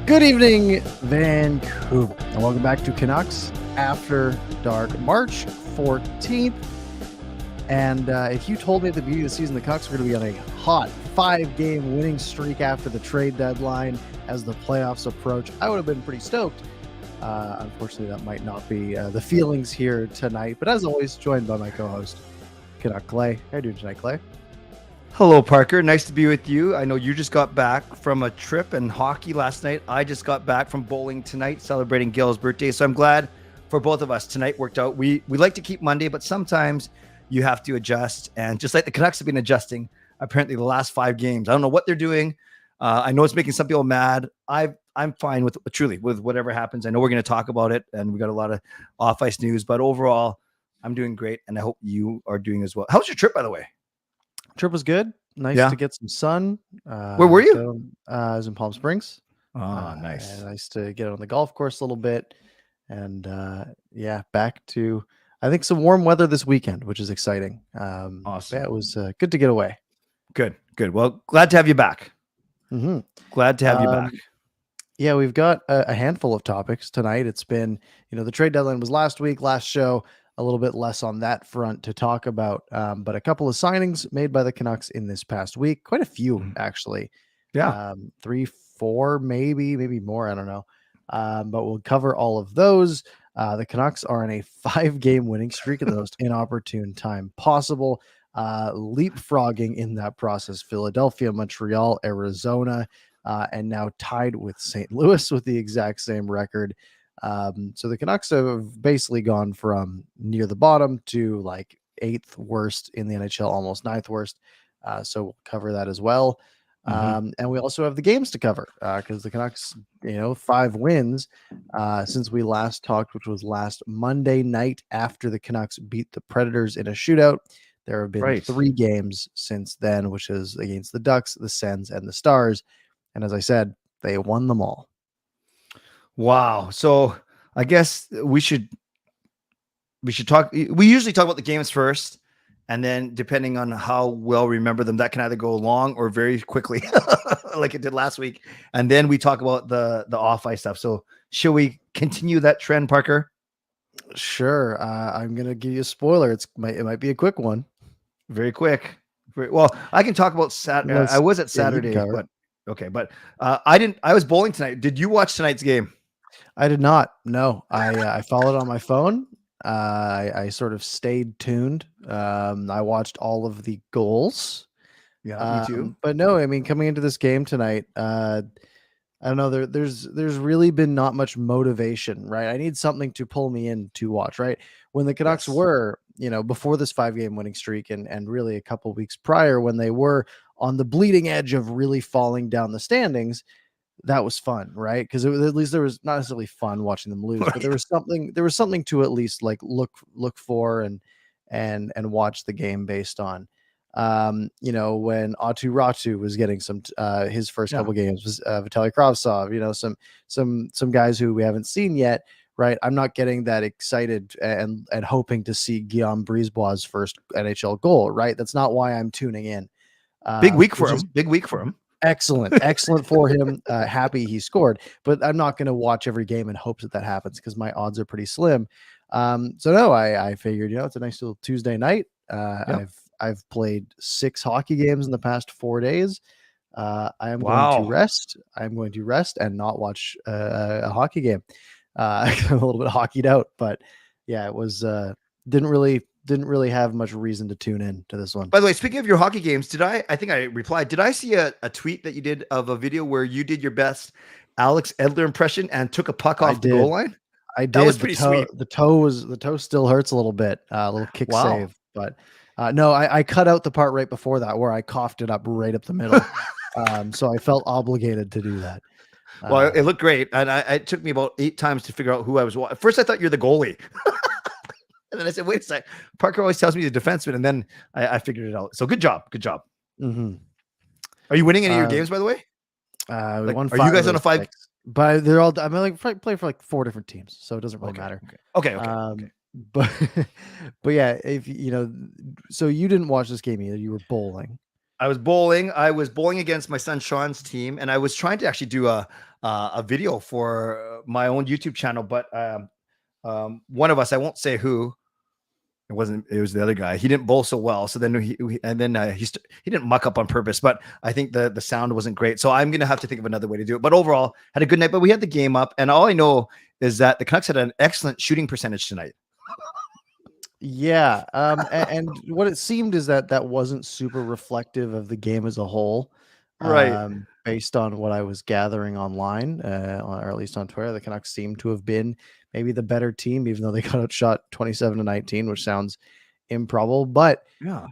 Good evening, Vancouver, and welcome back to Canucks After Dark, March 14th. And if you told me at the beginning of the season the Canucks were going to be on a hot 5-game winning streak after the trade deadline as the playoffs approach, I would have been pretty stoked. Unfortunately, that might not be the feelings here tonight. But as always, joined by my co-host, Canuck Clay. How are you doing tonight, Clay? Hello, Parker. Nice to be with you. I know you just got back from a trip and hockey last night. I just got back from bowling tonight, celebrating Gail's birthday. So I'm glad for both of us tonight worked out. We like to keep Monday, but sometimes you have to adjust. And just like the Canucks have been adjusting, apparently the last 5 games. I don't know what they're doing. I know it's making some people mad. I'm fine with whatever happens. I know we're going to talk about it, and we got a lot of off-ice news. But overall, I'm doing great, and I hope you are doing as well. How was your trip, by the way? Trip was good. Nice to get some sun. Where were you? I was in Palm Springs. Oh, nice. Nice to get on the golf course a little bit. And back to, I think, some warm weather this weekend, which is exciting. Awesome. Yeah, it was good to get away. Good. Well, glad to have you back. Mm-hmm. Glad to have you back. Yeah, we've got a handful of topics tonight. It's been, the trade deadline was last week, last show. A little bit less on that front to talk about, but a couple of signings made by the Canucks in this past week. Quite a few, actually. Yeah. 3, 4, maybe more. I don't know. But we'll cover all of those. The Canucks are on a 5-game winning streak at the most inopportune time possible. Leapfrogging in that process, Philadelphia, Montreal, Arizona, and now tied with St. Louis with the exact same record. So the Canucks have basically gone from near the bottom to like 8th worst in the NHL, almost 9th worst. So we'll cover that as well. And we also have the games to cover because the Canucks, 5 wins since we last talked, which was last Monday night after the Canucks beat the Predators in a shootout. There have been 3 games since then, which is against the Ducks, the Sens, and the Stars. And as I said, they won them all. Wow. So I guess we should talk. We usually talk about the games first, and then depending on how well we remember them, that can either go long or very quickly, like it did last week. And then we talk about the off-ice stuff. So should we continue that trend, Parker? Sure. I'm gonna give you a spoiler. It might be a quick one. Very quick. Well, I can talk about Saturday. I was at Saturday, but okay. But I was bowling tonight. Did you watch tonight's game? I did not. No, I followed on my phone. I sort of stayed tuned. I watched all of the goals. Yeah, me too. But no, I mean, coming into this game tonight, I don't know. There's really been not much motivation, right? I need something to pull me in to watch, right? When the Canucks were, before this 5-game winning streak, and really a couple weeks prior, when they were on the bleeding edge of really falling down the standings. That was fun, right? Because at least there was not necessarily fun watching them lose, but there was something to at least like look for and watch the game based on. When Aatu Ratu was getting some his first couple games was Vitaly Kravtsov, some guys who we haven't seen yet, right? I'm not getting that excited and hoping to see Guillaume Brisebois' first NHL goal, right? That's not why I'm tuning in. Big week for him. Excellent for him. Happy he scored, but I'm not going to watch every game in hopes that happens because my odds are pretty slim. So no, I figured, it's a nice little Tuesday night. I've played 6 hockey games in the past 4 days. I am going to rest. I'm going to rest and not watch a hockey game. I'm a little bit hockeyed out, but yeah, it was didn't really have much reason to tune in to this one. By the way, speaking of your hockey games, I think I replied, did I see a tweet that you did of a video where you did your best Alex Edler impression and took a puck off the goal line? I did. That was pretty sweet. The toe still hurts a little bit, a little kick save, but no, I cut out the part right before that where I coughed it up right up the middle. So I felt obligated to do that. Well, it looked great. And it took me about 8 times to figure out who I was. At first I thought you're the goalie. And then I said, wait a sec. Parker always tells me the defenseman. And then I figured it out. So good job. Mm-hmm. Are you winning any of your games, by the way? We won 5. Are you guys on a 5? But they're all, I'm like play for like 4 different teams. So it doesn't really matter. Okay. But yeah, if so you didn't watch this game either. You were bowling. I was bowling. I was bowling against my son Sean's team, and I was trying to actually do a video for my own YouTube channel. But one of us, I won't say who, it wasn't. It was the other guy. He didn't bowl so well. So then he didn't muck up on purpose. But I think the sound wasn't great. So I'm gonna have to think of another way to do it. But overall, had a good night. But we had the game up, and all I know is that the Canucks had an excellent shooting percentage tonight. Yeah. And what it seemed is that wasn't super reflective of the game as a whole. Right. Based on what I was gathering online, or at least on Twitter, the Canucks seem to have been maybe the better team, even though they got outshot 27-19, which sounds improbable. But Yeah.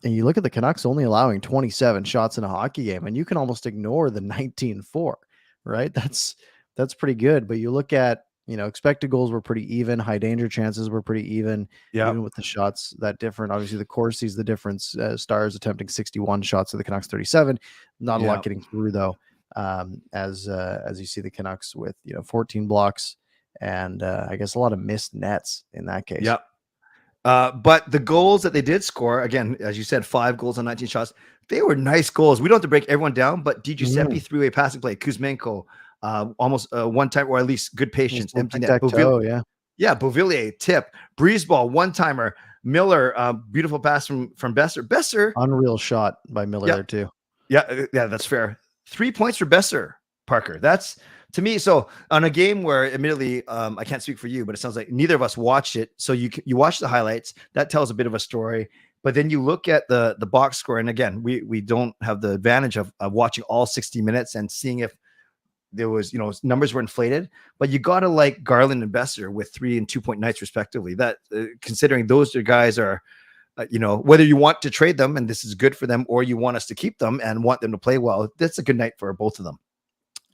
and you look at the Canucks only allowing 27 shots in a hockey game, and you can almost ignore the 19-4, right? That's pretty good. But you look at, expected goals were pretty even, high danger chances were pretty even, Yeah. even with the shots that different. Obviously, the Corsi's the difference. Stars attempting 61 shots to the Canucks 37. Not a lot getting through though. As you see the Canucks with 14 blocks and I guess a lot of missed nets in that case. Yep. But the goals that they did score, again, as you said, 5 goals on 19 shots, they were nice goals. We don't have to break everyone down, but Giuseppe threw a passing play. Kuzmenko, almost one time, or at least good patience. Empty net. Yeah, Beauvillier, tip. Breeze ball, one-timer. Miller, beautiful pass from Besser. Besser. Unreal shot by Miller there too. Yeah, that's fair. 3 points for Besser, Parker. That's, to me, so on a game where admittedly I can't speak for you, but it sounds like neither of us watched it. So you watch the highlights, that tells a bit of a story, but then you look at the box score, and again, we don't have the advantage of watching all 60 minutes and seeing if there was, numbers were inflated, but you got to like Garland and Besser with 3 and 2 point nights respectively. That considering those two guys are, whether you want to trade them and this is good for them, or you want us to keep them and want them to play well, that's a good night for both of them.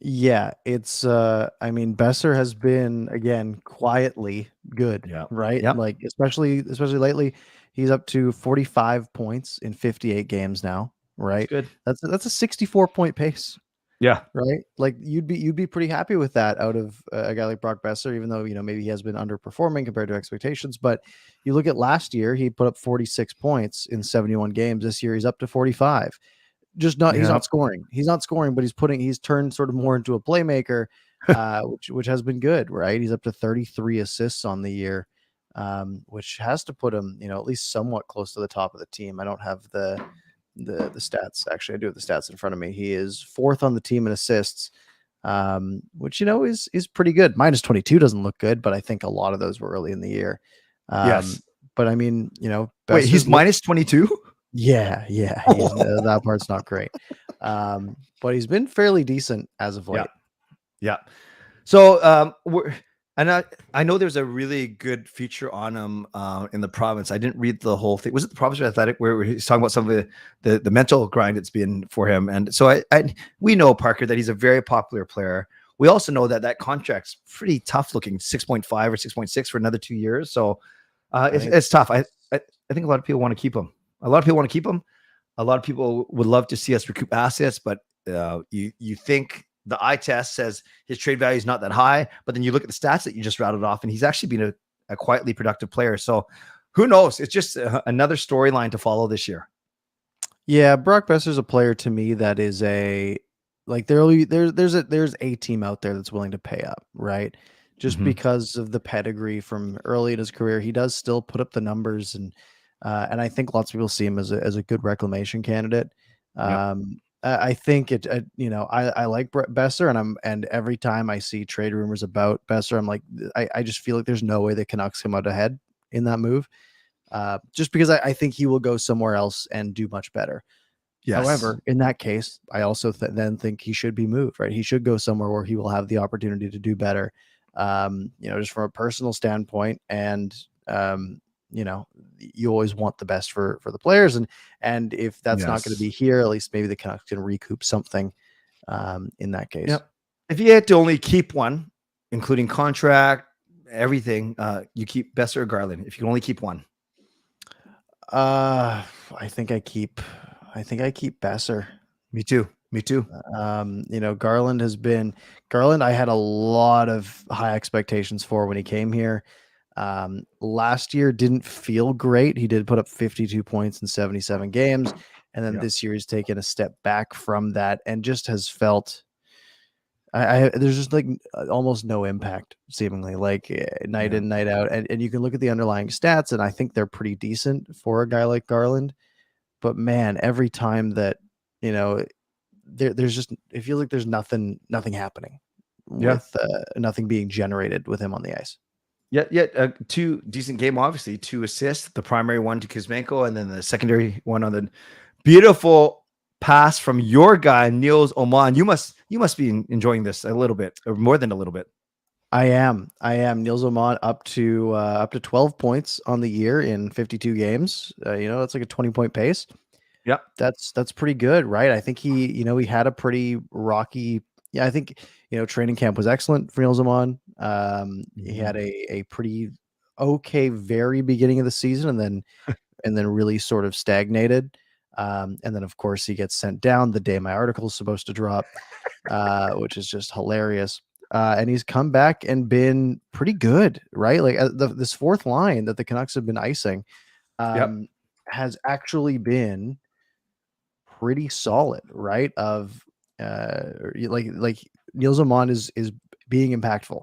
Yeah, it's I mean, Besser has been again quietly good, right? Yeah. Like especially lately, he's up to 45 points in 58 games now, right? That's good. That's a 64 point pace. Yeah. Right. Like you'd be pretty happy with that out of a guy like Brock Besser, even though, maybe he has been underperforming compared to expectations. But you look at last year, he put up 46 points in 71 games. This year, he's up to 45. He's not scoring. He's not scoring, but he's turned sort of more into a playmaker, which has been good, right? He's up to 33 assists on the year, which has to put him, at least somewhat close to the top of the team. I don't have the stats. Actually, I do have the stats in front of me. He is 4th on the team in assists, which, is pretty good. Minus 22 doesn't look good, but I think a lot of those were early in the year. Yes. But I mean, wait, he's minus 22? Yeah. That part's not great. But he's been fairly decent as of late. Yeah. So I know there's a really good feature on him in the province. I didn't read the whole thing. Was it the Province Athletic where he's talking about some of the mental grind it's been for him? And so we know, Parker, that he's a very popular player. We also know that contract's pretty tough looking, 6.5 or 6.6 for another 2 years. So it's tough. I think a lot of people want to keep him. A lot of people would love to see us recoup assets, but you think the eye test says his trade value is not that high, but then you look at the stats that you just rattled off, and he's actually been a quietly productive player. So who knows? It's just another storyline to follow this year. Yeah, Brock Besser's a player to me that is there's a team out there that's willing to pay up, right? Just because of the pedigree from early in his career. He does still put up the numbers, and I think lots of people see him as a good reclamation candidate. I think I like Besser, and every time I see trade rumors about Besser, I'm like, I just feel like there's no way the Canucks come out ahead in that move. Just because I think he will go somewhere else and do much better. Yes. However, in that case, I also then think he should be moved, right? He should go somewhere where he will have the opportunity to do better. Just from a personal standpoint, and you always want the best for the players, and if that's not going to be here, at least maybe the Canucks can recoup something in that case. Yep. If you had to only keep one, including contract, everything, you keep Besser or Garland. If you can only keep one, I think I keep Besser. Me too. Garland I had a lot of high expectations for when he came here. Last year didn't feel great. He did put up 52 points in 77 games. and then this year he's taken a step back from that and just has felt. There's just like almost no impact seemingly, like night in, night out, and you can look at the underlying stats, and I think they're pretty decent for a guy like Garland. But man, every time that there's just, it feels like there's nothing happening with nothing being generated with him on the ice. Two decent game, obviously 2 assists, the primary one to Kuzmenko, and then the secondary one on the beautiful pass from your guy Niels Oman. You must be enjoying this a little bit, or more than a little bit. I am Niels Oman up to 12 points on the year in 52 games. That's like a 20-point pace. Yep. That's pretty good, right? I think he had a pretty rocky. Yeah, I think training camp was excellent for Niels Oman. He had a pretty okay very beginning of the season, and then really sort of stagnated. And then of course he gets sent down the day my article is supposed to drop, which is just hilarious. And he's come back and been pretty good, right? Like this fourth line that the Canucks have been icing has actually been pretty solid, right? Of like Niels Oman is being impactful,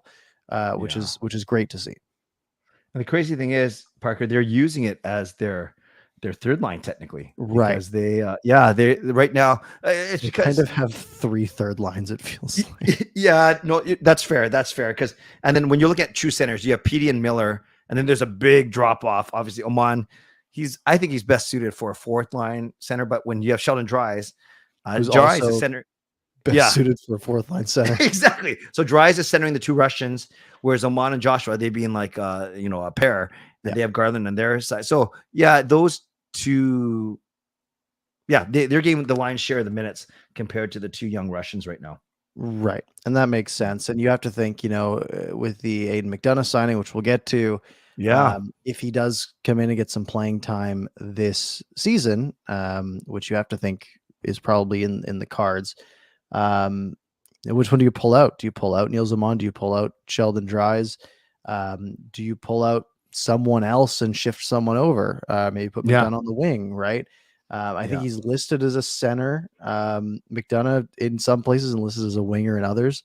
which is great to see. And the crazy thing is, Parker, they're using it as their third line technically, because they right now it's they because kind of have 3 third lines, it feels like. That's fair because, and then when you look at true centers, you have Petey and Miller, and then there's a big drop off. Obviously Oman, I think he's best suited for a fourth line center, but when you have Sheldon Dries, Dries is center suited for a fourth line center. Exactly. So Dries is centering the 2 Russians, whereas Oman and Joshua, they being like a pair, and they have Garland on their side. So those 2, they're getting the lion's share of the minutes compared to the 2 young Russians right now. Right. And that makes sense. And you have to think, with the Aidan McDonough signing, which we'll get to, if he does come in and get some playing time this season, which you have to think is probably in the cards, which one do you pull out? Do you pull out Niels Oman? Do you pull out Sheldon Dries? Do you pull out someone else and shift someone over? Maybe put McDonough on the wing, right? I think he's listed as a center. McDonough in some places and listed as a winger in others.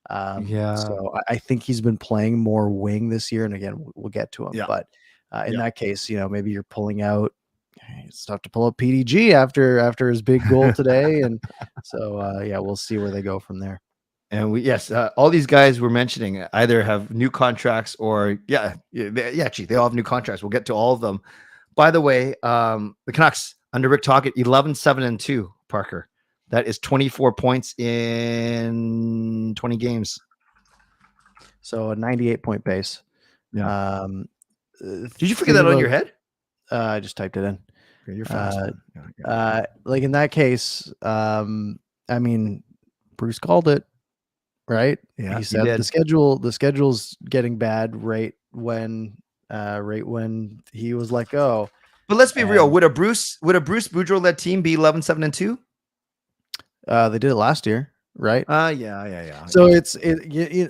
So I think he's been playing more wing this year. And again, we'll get to him. But in that case, maybe you're pulling out. It's tough to pull up PDG after his big goal today. And so, we'll see where they go from there. And all these guys we're mentioning either have new contracts or actually they all have new contracts. We'll get to all of them. By the way, the Canucks under Rick Tocchet, 11-7-2, Parker. That is 24 points in 20 games. So a 98-point pace. Yeah. Did you figure that on your head? I just typed it in. Okay, you're fast. Like in that case, I mean, Bruce called it, right? Yeah, he said the schedule's getting bad right when he was let go. But let's be real. Would a Bruce Boudreau led team be 11-7-2? They did it last year, right? Yeah. So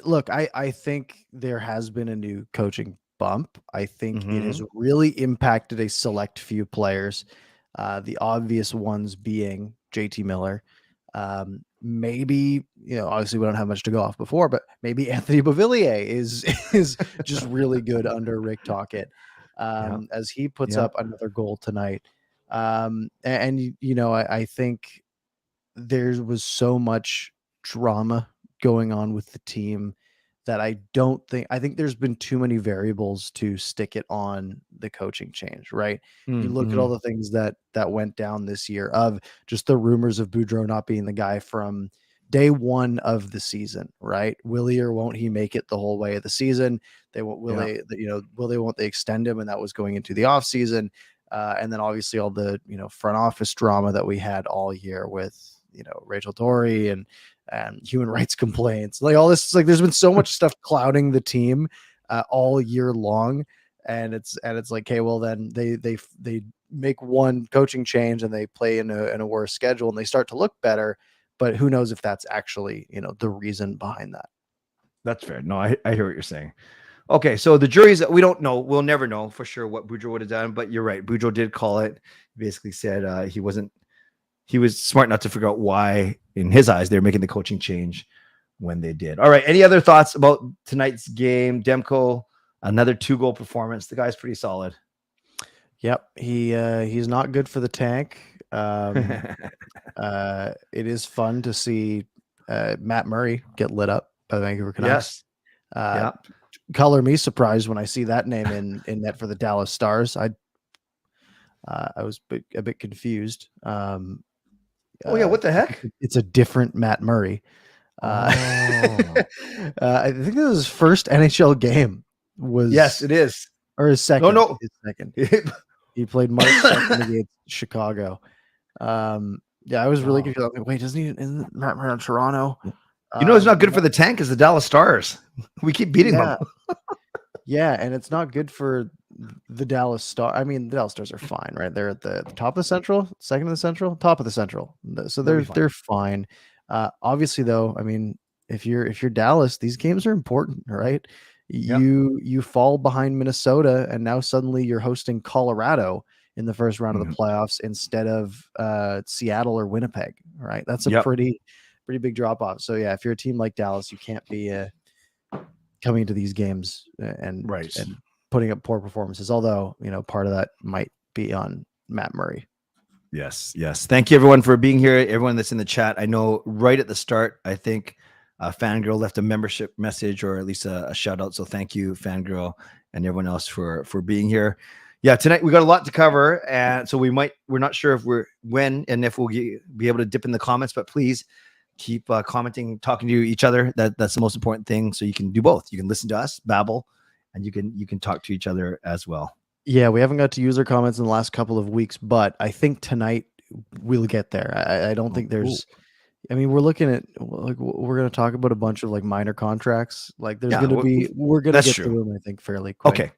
look, I think there has been a new coaching bump. I think it has really impacted a select few players. The obvious ones being JT Miller. Maybe, obviously we don't have much to go off before, but maybe Anthony Beauvillier is just really good under Rick Tocchet, as he puts up another goal tonight. I think there was so much drama going on with the team that I think there's been too many variables to stick it on the coaching change, right? You look at all the things that went down this year, of just the rumors of Boudreau not being the guy from day one of the season, right? Will he or won't he make it the whole way of the season? Won't they extend him? And that was going into the off season. And then obviously all the, front office drama that we had all year with, Rachel Dory and human rights complaints, like all this. Like there's been so much stuff clouding the team all year long, and it's like, okay, well then they make one coaching change and they play in a worse schedule and they start to look better, but who knows if that's actually the reason behind that. That's fair. No, I hear what you're saying. Okay, so the jury's, we don't know, we'll never know for sure what Boudreau would have done, but you're right. Boudreau did call it. He basically said he wasn't he was smart not to figure out why, in his eyes, they're making the coaching change when they did. All right. Any other thoughts about tonight's game? Demko, another 2-goal performance. The guy's pretty solid. Yep. He's not good for the tank. It is fun to see Matt Murray get lit up by the Vancouver Canucks. Yes. Color me surprised when I see that name in net for the Dallas Stars. I was a bit confused. What the heck? It's a different Matt Murray. I think this is his first NHL game. Yes, it is. Or his second. No. His second. He played March 2nd against Chicago. I was really confused. I was like, wait, isn't Matt Murray on Toronto? It's not good for the tank is the Dallas Stars. We keep beating them. Yeah, and it's not good for the Dallas Stars. I mean, the Dallas Stars are fine, right? They're at the top of the Central, second of the Central, top of the Central. So they're fine. Obviously, though, I mean, if you're Dallas, these games are important, right? Yep. You fall behind Minnesota, and now suddenly you're hosting Colorado in the first round of the playoffs instead of Seattle or Winnipeg, right? That's a pretty big drop off. So yeah, if you're a team like Dallas, you can't be coming into these games and putting up poor performances. Although, part of that might be on Matt Murray. Yes. Thank you everyone for being here. Everyone that's in the chat. I know right at the start, I think Fangirl left a membership message or at least a shout out. So thank you, Fangirl, and everyone else for being here. Yeah, tonight we got a lot to cover, and so we're not sure if if we'll be able to dip in the comments, but please keep commenting, talking to each other. That's the most important thing. So you can do both. You can listen to us, babble, and you can talk to each other as well. Yeah, we haven't got to user comments in the last couple of weeks, but I think tonight we'll get there. I don't think there's. I mean, we're looking at we're going to talk about a bunch of minor contracts. Like there's going to be we're going to get through them, I think, fairly quick. Okay.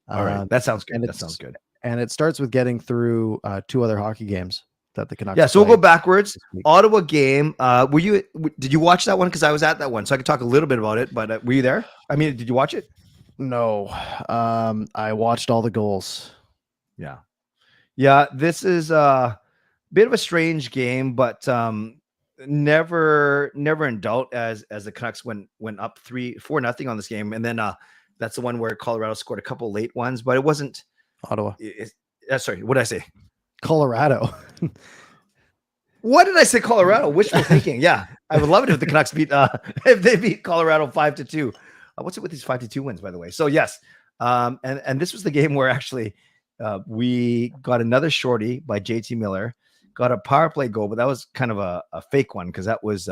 All right. That sounds good. That sounds good. And it starts with getting through 2 other hockey games that the Canucks. Yeah. So we'll go backwards. Ottawa game. Did you watch that one? Because I was at that one, so I could talk a little bit about it. But were you there? I mean, did you watch it? No. I watched all the goals. Yeah. This is a bit of a strange game, but never in doubt as the Canucks went up 4-0 on this game, and then that's the one where Colorado scored a couple late ones, but it wasn't Ottawa. Sorry, what did I say? Colorado. What did I say? Colorado. Wishful thinking. Yeah, I would love it if the Canucks if they beat Colorado 5-2. What's it with these 5-2 wins, by the way? So yes, and this was the game where actually we got another shorty by JT Miller, got a power play goal, but that was kind of a fake one because that was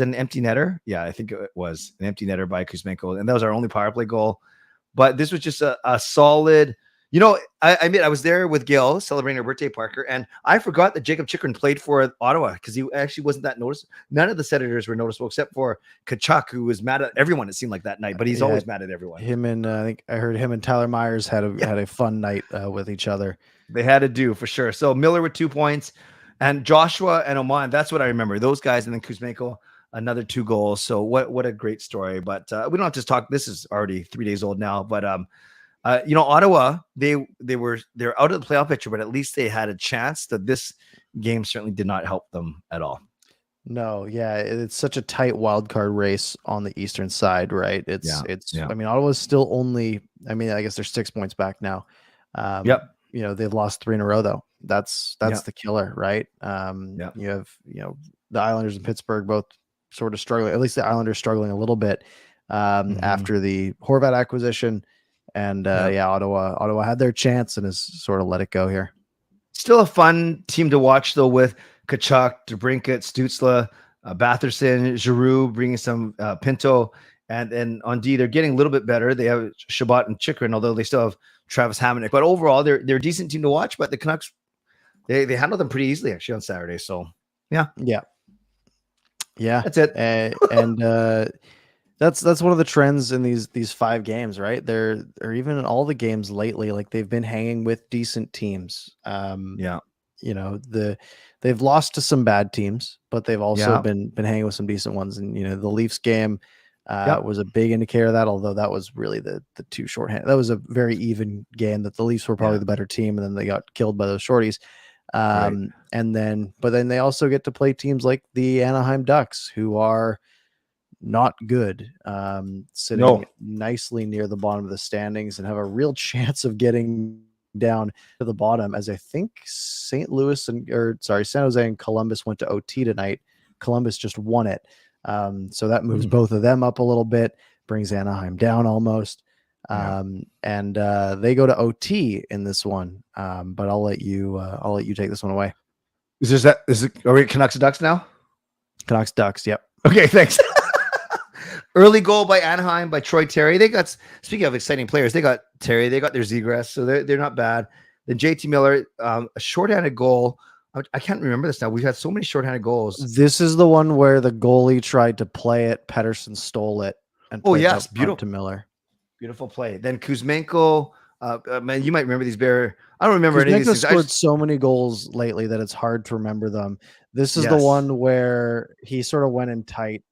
it an empty netter? Yeah, I think it was an empty netter by Kuzmenko, and that was our only power play goal. But this was just a solid. I was there with Gail celebrating her birthday, Parker, and I forgot that Jacob Chychrun played for Ottawa because he actually wasn't that noticeable. None of the Senators were noticeable except for Tkachuk, who was mad at everyone, it seemed like that night, but he's always mad at everyone. Him and I think I heard him and Tyler Myers had a fun night with each other. They had to do for sure. So Miller with 2 points, and Joshua and Oman. That's what I remember. Those guys, and then Kuzmenko, another 2 goals. So what a great story. But we don't have to talk. This is already 3 days old now. But Ottawa, they're out of the playoff picture, but at least they had a chance. That this game certainly did not help them at all. No, yeah, it's such a tight wild card race on the eastern side, right? I mean, Ottawa's still only. I mean, I guess they're 6 points back now. They've lost 3 in a row though. That's the killer, right? You have the Islanders and Pittsburgh both sort of struggling. At least the Islanders struggling a little bit after the Horvat acquisition. And Ottawa had their chance and has sort of let it go here. Still a fun team to watch though, with Tkachuk, DeBrincat, Stützle, Batherson, Giroux bringing some Pinto, and on D they're getting a little bit better. They have Shabbat and Chychrun, although they still have Travis Hamonic. But overall, they're a decent team to watch. But the Canucks, they handled them pretty easily actually on Saturday. So yeah, that's it. And that's one of the trends in these 5 games, right? Or even in all the games lately, like they've been hanging with decent teams. They've lost to some bad teams, but they've also been hanging with some decent ones. And the Leafs game was a big indicator of that. Although that was really the 2 shorthand. That was a very even game. That the Leafs were probably the better team, and then they got killed by those shorties. And then they also get to play teams like the Anaheim Ducks, who are not good, sitting nicely near the bottom of the standings and have a real chance of getting down to the bottom, as I think San Jose and Columbus went to OT tonight. Columbus just won it. So that moves both of them up a little bit, brings Anaheim down almost. And they go to OT in this one. But I'll let you take this one away. Are we Canucks Ducks now? Canucks Ducks. Yep. Okay. Thanks. Early goal by Anaheim by Troy Terry. They got, speaking of exciting players, they got Terry, they got their Zegras, so they're not bad. Then JT Miller, a shorthanded goal. I can't remember this now. We've had so many shorthanded goals. This is the one where the goalie tried to play it. Pettersson stole it and played it beautiful to Miller. Beautiful play. Then Kuzmenko. Man, you might remember these better. I don't remember any of these things. Scored so many goals lately that it's hard to remember them. This is the one where he sort of went in tight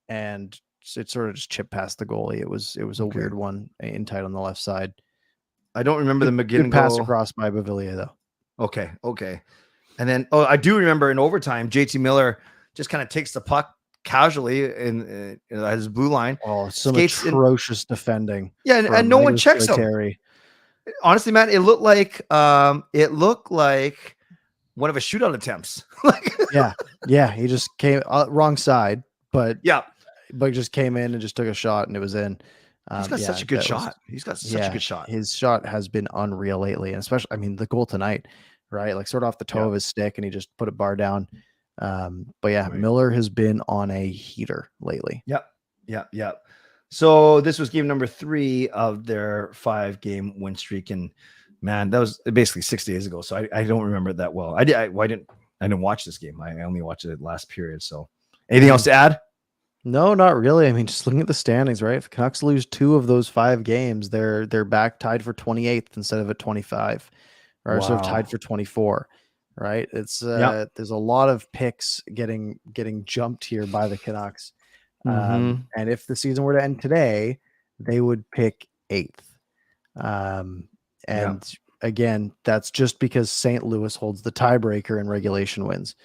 and it sort of just chipped past the goalie. It was a weird one in tight on the left side. I don't remember the McGinn pass across by Beauvillier though. Okay. And then I do remember in overtime, JT Miller just kind of takes the puck casually in his blue line. Oh, some atrocious defending. Yeah, and no one checks him. Terry. Honestly, man, it looked like one of his shootout attempts. yeah, he just came wrong side, but just came in and just took a shot and it was in. He's got such a good shot. He's got such a good shot. His shot has been unreal lately, and especially, the goal tonight, right? Like sort of off the toe of his stick, and he just put it bar down. Miller has been on a heater lately. Yep. So this was game number 3 of their 5-game win streak, and man, that was basically 6 days ago. So I don't remember it that well. I didn't watch this game. I only watched it last period. So anything else to add? No, not really. Just looking at the standings, right? If the Canucks lose 2 of those 5 games, they're back tied for 28th instead of at 25, or sort of tied for 24. Right? It's there's a lot of picks getting jumped here by the Canucks. And if the season were to end today, they would pick 8th. Again, that's just because St. Louis holds the tiebreaker in regulation wins.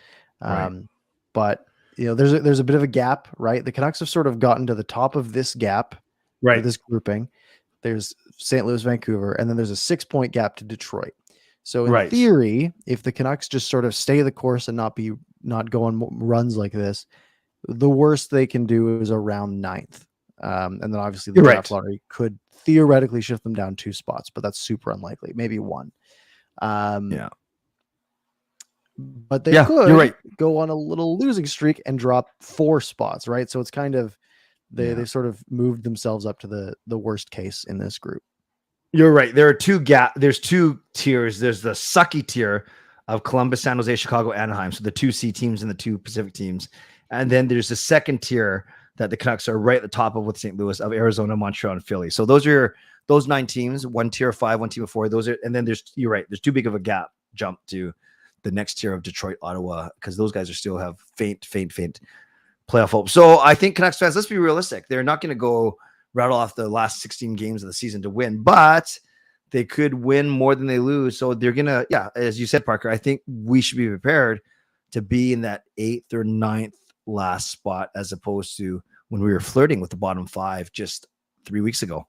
But there's a bit of a gap, right? The Canucks have sort of gotten to the top of this gap, right? This grouping. There's St. Louis, Vancouver, and then there's a 6-point gap to Detroit. So in theory, if the Canucks just sort of stay the course and not go on runs like this, the worst they can do is around 9th. And then obviously the draft lottery could theoretically shift them down 2 spots, but that's super unlikely. Maybe 1. But they could go on a little losing streak and drop 4 spots, right? So it's kind of they sort of moved themselves up to the worst case in this group. You're right. There are there's 2 tiers. There's the sucky tier of Columbus, San Jose, Chicago, Anaheim. So the 2 C teams and the 2 Pacific teams. And then there's the second tier that the Canucks are right at the top of with St. Louis, of Arizona, Montreal, and Philly. So those 9 teams, 1 tier of 5, 1 team of 4. And then you're right. There's too big of a gap jump to the next tier of Detroit, Ottawa, because those guys still have faint playoff hope. So I think Canucks fans, let's be realistic. They're not going to go rattle off the last 16 games of the season to win, but they could win more than they lose. So they're going to, as you said, Parker, I think we should be prepared to be in that 8th or 9th last spot, as opposed to when we were flirting with the bottom 5 just 3 weeks ago.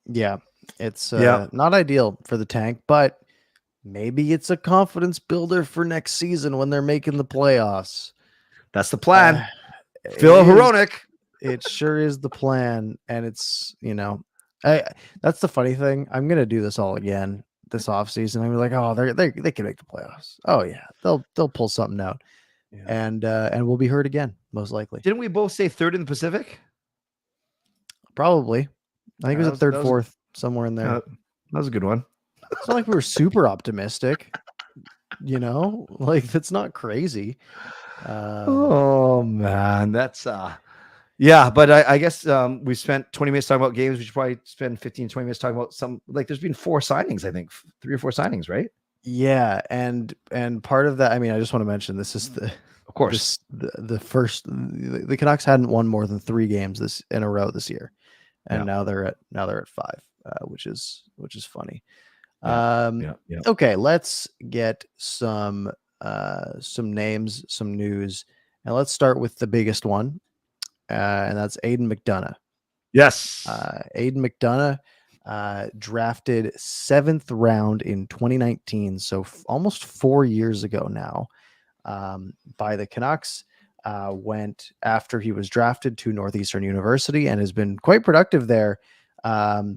Yeah, it's not ideal for the tank, but maybe it's a confidence builder for next season when they're making the playoffs. That's the plan. Phil Hronek. It sure is the plan. And it's, that's the funny thing. I'm going to do this all again this offseason. I'm like, oh, they can make the playoffs. Oh yeah. They'll pull something out. Yeah. And we'll be hurt again, most likely. Didn't we both say 3rd in the Pacific? Probably. I think it was a 3rd, 4th, somewhere in there. That was a good one. It's not like we were super optimistic, like that's not crazy. Oh man, that's but I guess we spent 20 minutes talking about games. We should probably spend 15, 20 minutes talking about some, like there's been 4 signings, I think 3 or 4 signings, right? Yeah. And part of that, I just want to mention, this is of course the first, the Canucks hadn't won more than 3 games in a row this year. And now they're at 5, which is funny. Okay, let's get some names, some news, and let's start with the biggest one, and that's Aidan McDonough. Yes. Aidan McDonough, drafted 7th round in 2019, so almost 4 years ago now, by the Canucks. Went after he was drafted to Northeastern University and has been quite productive there,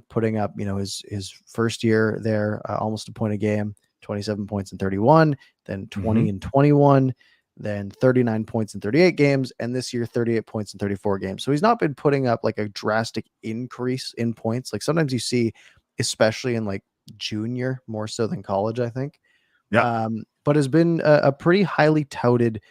putting up, his first year there, almost a point a game, 27 points in 31, then 20 and 21, then 39 points in 38 games, and this year 38 points in 34 games. So he's not been putting up like a drastic increase in points. Like sometimes you see, especially in like junior, more so than college, I think. Yeah. But has been a pretty highly touted,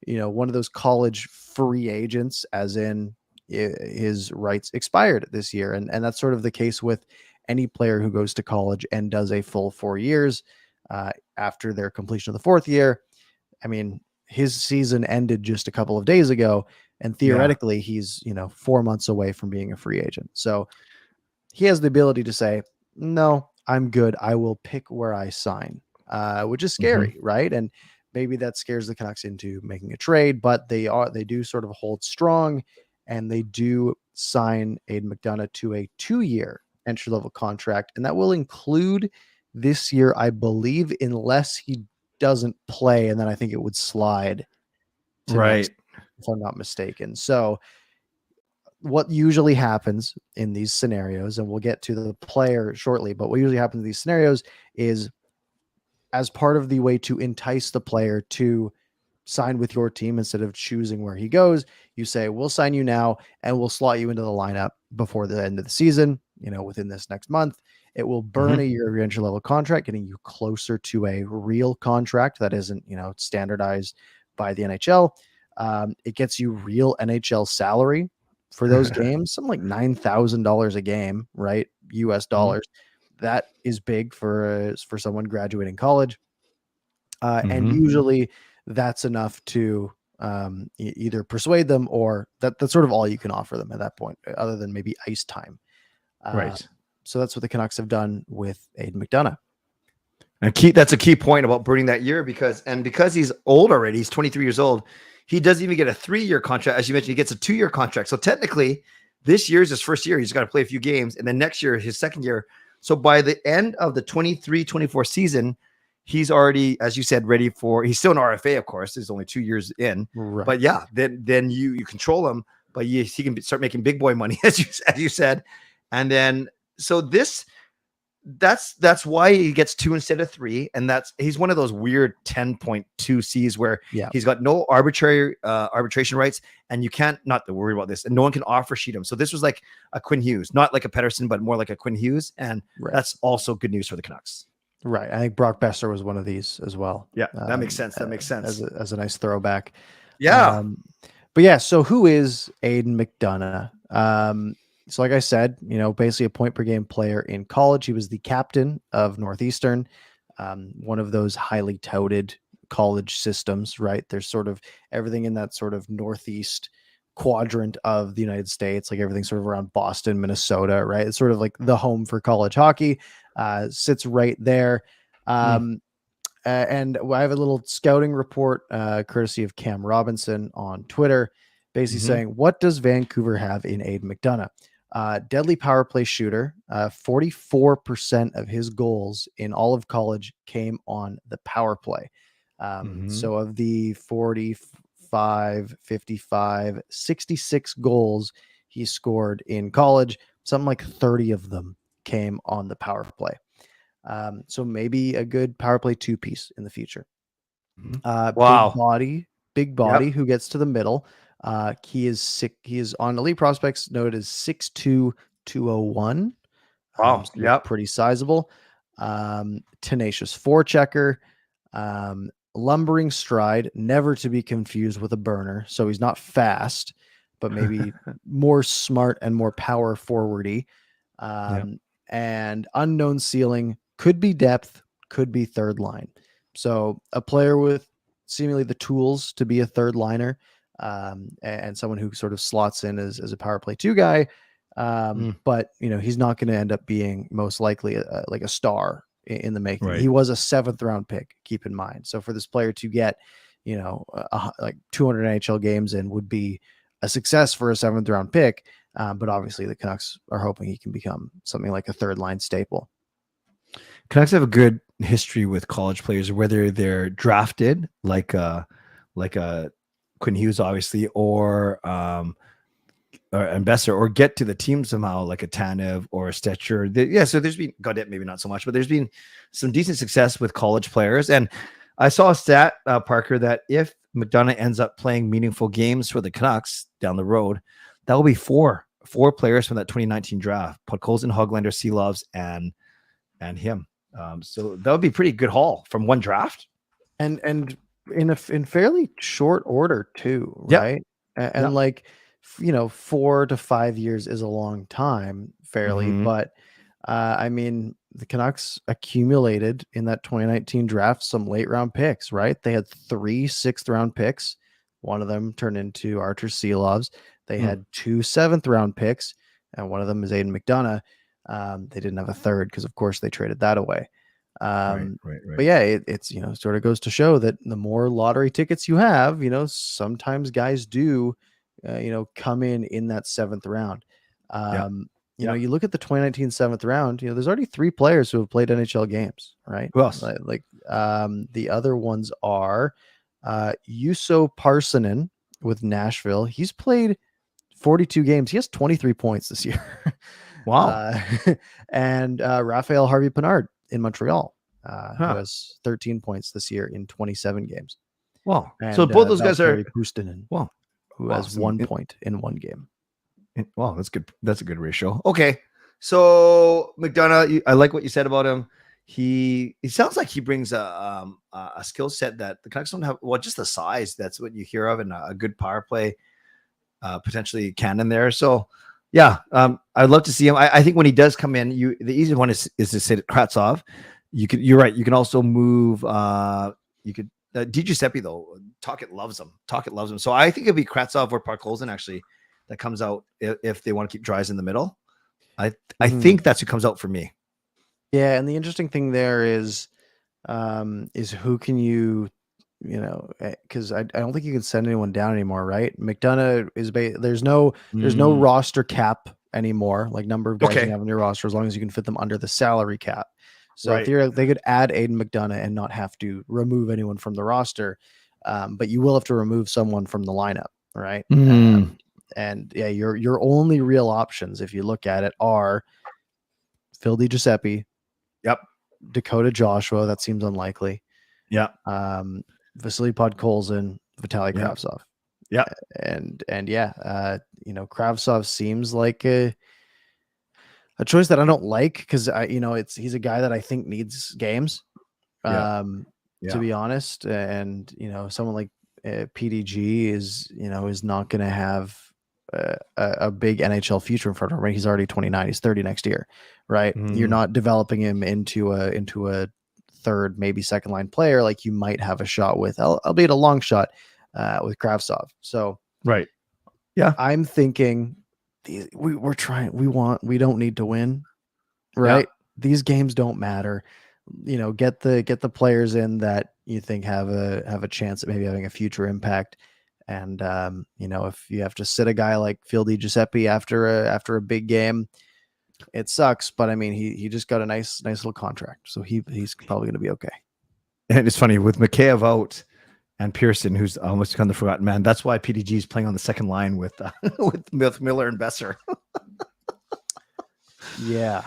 one of those college free agents, as in his rights expired this year. And that's sort of the case with any player who goes to college and does a full 4 years after their completion of the 4th year. I mean, his season ended just a couple of days ago, and theoretically he's, 4 months away from being a free agent. So he has the ability to say, no, I'm good. I will pick where I sign, which is scary, right? And maybe that scares the Canucks into making a trade, but they do sort of hold strong, and they do sign Aidan McDonough to a 2-year entry-level contract, and that will include this year, I believe, unless he doesn't play, and then I think it would slide to next, if I'm not mistaken. So what usually happens in these scenarios, and we'll get to the player shortly, but what usually happens in these scenarios is, as part of the way to entice the player to sign with your team instead of choosing where he goes, you say, we'll sign you now and we'll slot you into the lineup before the end of the season, within this next month. It will burn a year of your entry level contract, getting you closer to a real contract that isn't, standardized by the NHL. It gets you real NHL salary for those games, something like $9,000 a game, right? US dollars. That is big for someone graduating college. And usually that's enough to either persuade them, or that's sort of all you can offer them at that point, other than maybe ice time. Right. So that's what the Canucks have done with Aidan McDonough. And that's a key point about burning that year, because he's old already, he's 23 years old. He doesn't even get a 3-year contract. As you mentioned, he gets a 2-year contract. So technically this year is his first year. He's got to play a few games, and then next year, his second year. So by the end of the 23-24 season, he's already, as you said, ready for, he's still an RFA, of course. He's only 2 years in, Right. But yeah, then you control him, but he can start making big boy money, as you said. And then, so that's why he gets 2 instead of 3. And he's one of those weird 10.2 C's where he's got no arbitrary arbitration rights, and you can't, not to worry about this, and no one can offer sheet him. So this was like a Quinn Hughes, not like a Pettersson, but more like a Quinn Hughes. And that's also good news for the Canucks. Right. I think Brock Besser was one of these as well. Yeah, that makes sense. That makes sense. As a nice throwback. Yeah. But yeah, so who is Aidan McDonough? So like I said, basically a point per game player in college. He was the captain of Northeastern, one of those highly touted college systems, right? There's sort of everything in that sort of Northeast quadrant of the United States, like everything sort of around Boston, Minnesota, right? It's sort of like the home for college hockey, sits right there. And I have a little scouting report, courtesy of Cam Robinson on Twitter, basically saying, what does Vancouver have in Aidan McDonough? Deadly power play shooter. 44% of his goals in all of college came on the power play. So of the 45, 55, 66 goals he scored in college, something like 30 of them came on the power play. So maybe a good power play 2-piece in the future. Wow. Big body who gets to the middle. He is on Elite Prospects noted as 6'2", 201. Wow. So pretty sizable. Tenacious forechecker. Lumbering stride, never to be confused with a burner. So he's not fast, but maybe more smart and more power forwardy. And unknown ceiling, could be depth, could be third line. So a player with seemingly the tools to be a third liner, and someone who sort of slots in as a power play 2 guy. But he's not going to end up being most likely like a star in the making. Right. He was a 7th round pick, keep in mind. So for this player to get, like 200 NHL games in would be a success for a 7th round pick. But obviously the Canucks are hoping he can become something like a 3rd line staple. Canucks have a good history with college players, whether they're drafted like a Quinn Hughes, obviously, or Besser, or get to the team somehow, like a Tanev or a Stetcher. So there's been Godet, maybe not so much, but there's been some decent success with college players. And I saw a stat, Parker, that if McDonough ends up playing meaningful games for the Canucks down the road, that will be four players from that 2019 draft: Podkolzin, Hoglander, Seelovs, and him. So that would be pretty good haul from one draft, and in fairly short order too, right? And like 4 to 5 years is a long time, fairly, but I mean, the Canucks accumulated in that 2019 draft some late round picks, right? They had 3 6th round picks. One of them turned into Artur Seelovs. They had 2 7th round picks, and one of them is Aidan McDonough. They didn't have a third because, of course, they traded that away. Right. But yeah, it's sort of goes to show that the more lottery tickets you have, sometimes guys do, come in that 7th round. You look at the 2019 7th round. There's already 3 players who have played NHL games, right? Who else? The other ones are Juuso Parssinen with Nashville. He's played 42 games. He has 23 points this year. Wow. And Raphael Harvey-Pinard in Montreal, who has 13 points this year in 27 games. Wow. And, so both those guys are Puustinen, wow, who has 1 point in 1 game. Wow, that's good. That's a good ratio. Okay. So McDonough, I like what you said about him. He sounds like he brings a skill set that the Canucks don't have. Well, just the size. That's what you hear of, and a good power play, potentially cannon there. So, yeah, I'd love to see him. I think when he does come in, the easy one is to say Kravtsov. You're right. You can also move. DiGiuseppe though. Tocchet loves him. So I think it'd be Kravtsov or Podkolzin actually that comes out if they want to keep Dries in the middle. I think that's who comes out for me. Yeah, and the interesting thing there is who can because I don't think you can send anyone down anymore, right? McDonough is there's no roster cap anymore, like number of guys you have on your roster, as long as you can fit them under the salary cap. So they could add Aidan McDonough and not have to remove anyone from the roster, but you will have to remove someone from the lineup, right? And yeah, your only real options, if you look at it, are Phil DiGiuseppe, Dakota Joshua. That seems unlikely. Vasily Podkolzin, Vitaly Kravtsov. And Kravtsov seems like a choice that I don't like because he's a guy that I think needs games. To be honest, and someone like PDG is not going to have a big NHL future in front of him. Right? He's already 29. He's 30 next year, right? You're not developing him into a third, maybe second line player like you might have a shot with, albeit a long shot with Kravtsov. So I'm thinking we don't need to win, right? These games don't matter. Get the players in that you think have a chance at maybe having a future impact. And if you have to sit a guy like Phil DiGiuseppe after a big game, it sucks. But I mean, he just got a nice little contract, so he's probably going to be okay. And it's funny with Mikheyev out and Pearson, who's almost become the forgotten man. That's why PDG is playing on the second line with Miller and Besser. Yeah.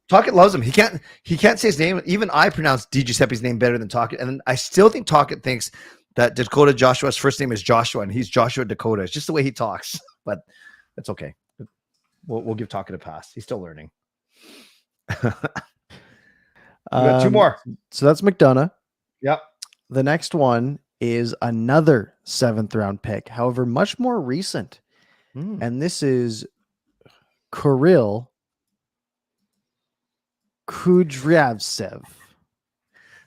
Tocchet loves him. He can't say his name. Even I pronounce DiGiuseppe's name better than Tocchet. And I still think Tocchet thinks that Dakota Joshua's first name is Joshua and he's Joshua Dakota. It's just the way he talks, but that's okay. We'll give Tocchet a pass. He's still learning. We got 2 more. So that's McDonough. Yep. The next one is another 7th round pick, however, much more recent. And this is Kirill Kudryavtsev.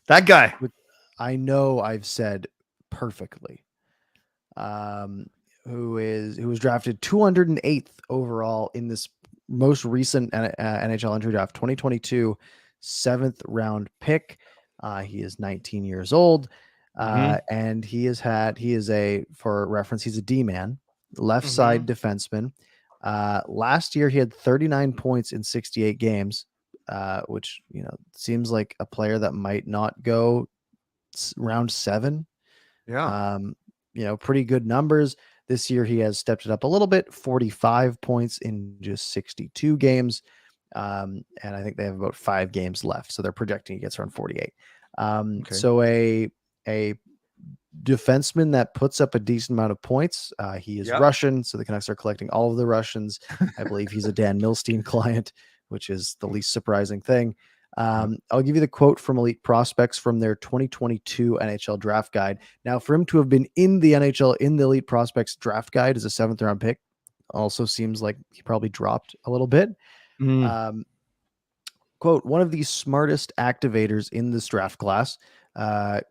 That guy. I know I've said perfectly. Who was drafted 208th overall in this most recent NHL entry draft, 2022 7th round pick. He is 19 years old. And he is for reference, he's a D-man, left side defenseman. Last year he had 39 points in 68 games, which, seems like a player that might not go round 7. Yeah. Pretty good numbers. This year he has stepped it up a little bit, 45 points in just 62 games. And I think they have about 5 games left, so they're projecting he gets around 48. So a defenseman that puts up a decent amount of points. He is Russian, so the Canucks are collecting all of the Russians. I believe he's a Dan Milstein client, which is the least surprising thing. I'll give you the quote from Elite Prospects from their 2022 NHL draft guide. Now, for him to have been in the NHL in the Elite Prospects draft guide as a 7th round pick also seems like he probably dropped a little bit. Quote, one of the smartest activators in this draft class.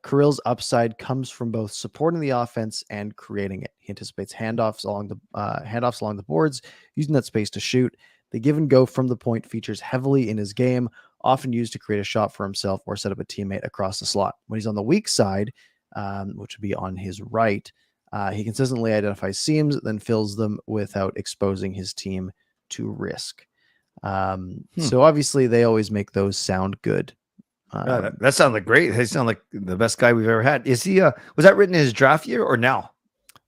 Kirill's upside comes from both supporting the offense and creating it. He anticipates handoffs along the boards, using that space to shoot. The give and go from the point features heavily in his game, often used to create a shot for himself or set up a teammate across the slot. When he's on the weak side, which would be on his right, he consistently identifies seams, then fills them without exposing his team to risk. So obviously they always make those sound good. That sounds like great. They sound like the best guy we've ever had. Is he? Was that written in his draft year or now?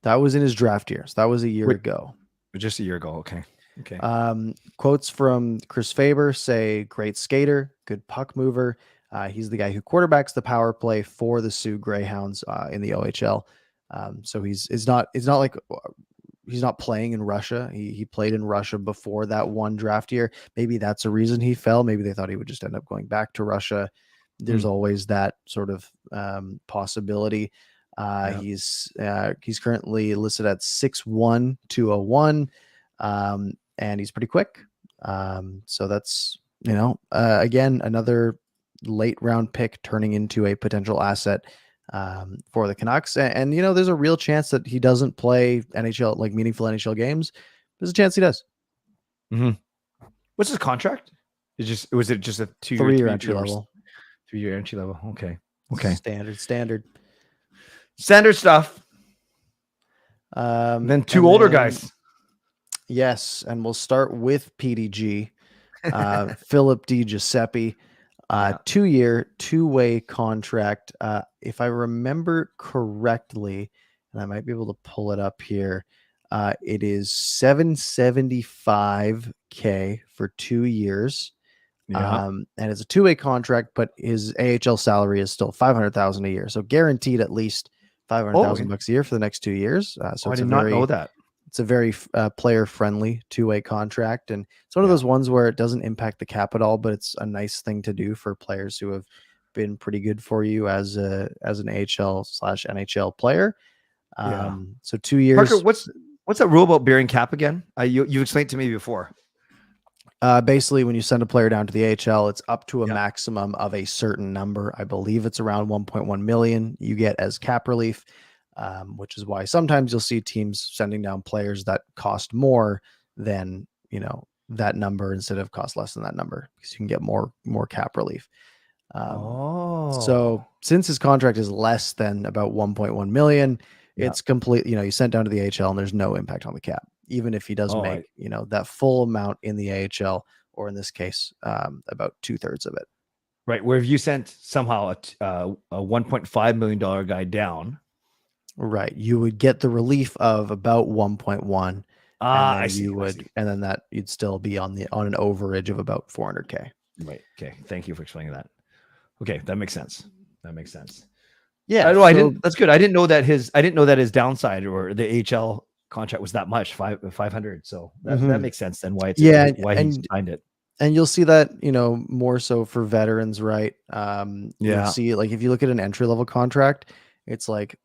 That was in his draft year. So that was a year ago. Just a year ago. Okay. Quotes from Chris Faber say, great skater, good puck mover. He's the guy who quarterbacks the power play for the Sioux Greyhounds in the OHL. So it's not like he's not playing in Russia. He played in Russia before that one draft year. Maybe that's a reason he fell. Maybe they thought he would just end up going back to Russia. There's always that sort of possibility. He's currently listed at 6'1", 201. And he's pretty quick. So that's, again, another late round pick turning into a potential asset for the Canucks. And there's a real chance that he doesn't play NHL, like meaningful NHL games. There's a chance he does. What's his contract? Was it just a 3-year entry level? 3-year entry level. Okay. Standard stuff. Then two older guys. Yes, and we'll start with PDG, Philip Di Giuseppe, 2-year, 2-way contract. If I remember correctly, and I might be able to pull it up here, it is $775K for 2 years. And it's a 2-way contract, but his AHL salary is still $500,000 a year, so guaranteed at least $500,000 a year for the next 2 years. So I did not know that. It's a very player-friendly 2-way contract, and it's one of those ones where it doesn't impact the cap at all, but it's a nice thing to do for players who have been pretty good for you as an AHL/NHL player. So 2 years. Parker, what's that rule about bearing cap again? You explained to me before. Basically, when you send a player down to the AHL, it's up to a maximum of a certain number. I believe it's around 1.1 million you get as cap relief. Which is why sometimes you'll see teams sending down players that cost more than, that number instead of cost less than that number, because you can get more cap relief. So since his contract is less than about 1.1 million, it's complete, you sent down to the AHL and there's no impact on the cap, even if he does make, that full amount in the AHL, or in this case, about 2/3 of it. Right. Where if you sent somehow a $1.5 million guy down, right, you would get the relief of about 1.1. I see. And then that you'd still be on an overage of about 400K. Right. Okay. Thank you for explaining that. Okay, that makes sense. Yeah. That's good. I didn't know that his downside or the AHL contract was that much, 500. So that makes sense then why he's signed it. And you'll see that, more so for veterans, right? You'll see, like, if you look at an entry level contract, it's like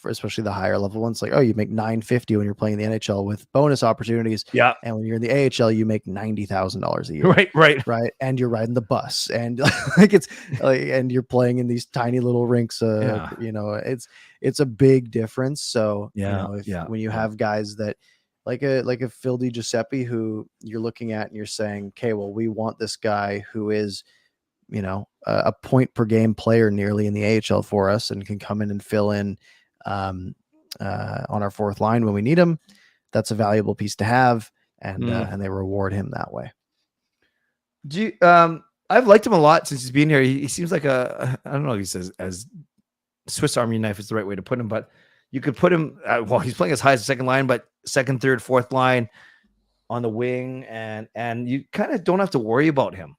especially the higher level ones, like, you make $950 when you're playing the NHL with bonus opportunities. Yeah. And when you're in the AHL, you make $90,000 a year. Right. And you're riding the bus, and and you're playing in these tiny little rinks. It's a big difference. So, when you have guys that like a Phil Di Giuseppe, who you're looking at and you're saying, okay, well, we want this guy who is a point per game player nearly in the AHL for us and can come in and fill in on our fourth line when we need him. That's a valuable piece to have, and they reward him that way. Do you, I've liked him a lot since he's been here. He seems like I don't know if he says as Swiss Army knife is the right way to put him, but you could put him, he's playing as high as the second line, but second, third, fourth line on the wing, and you kind of don't have to worry about him.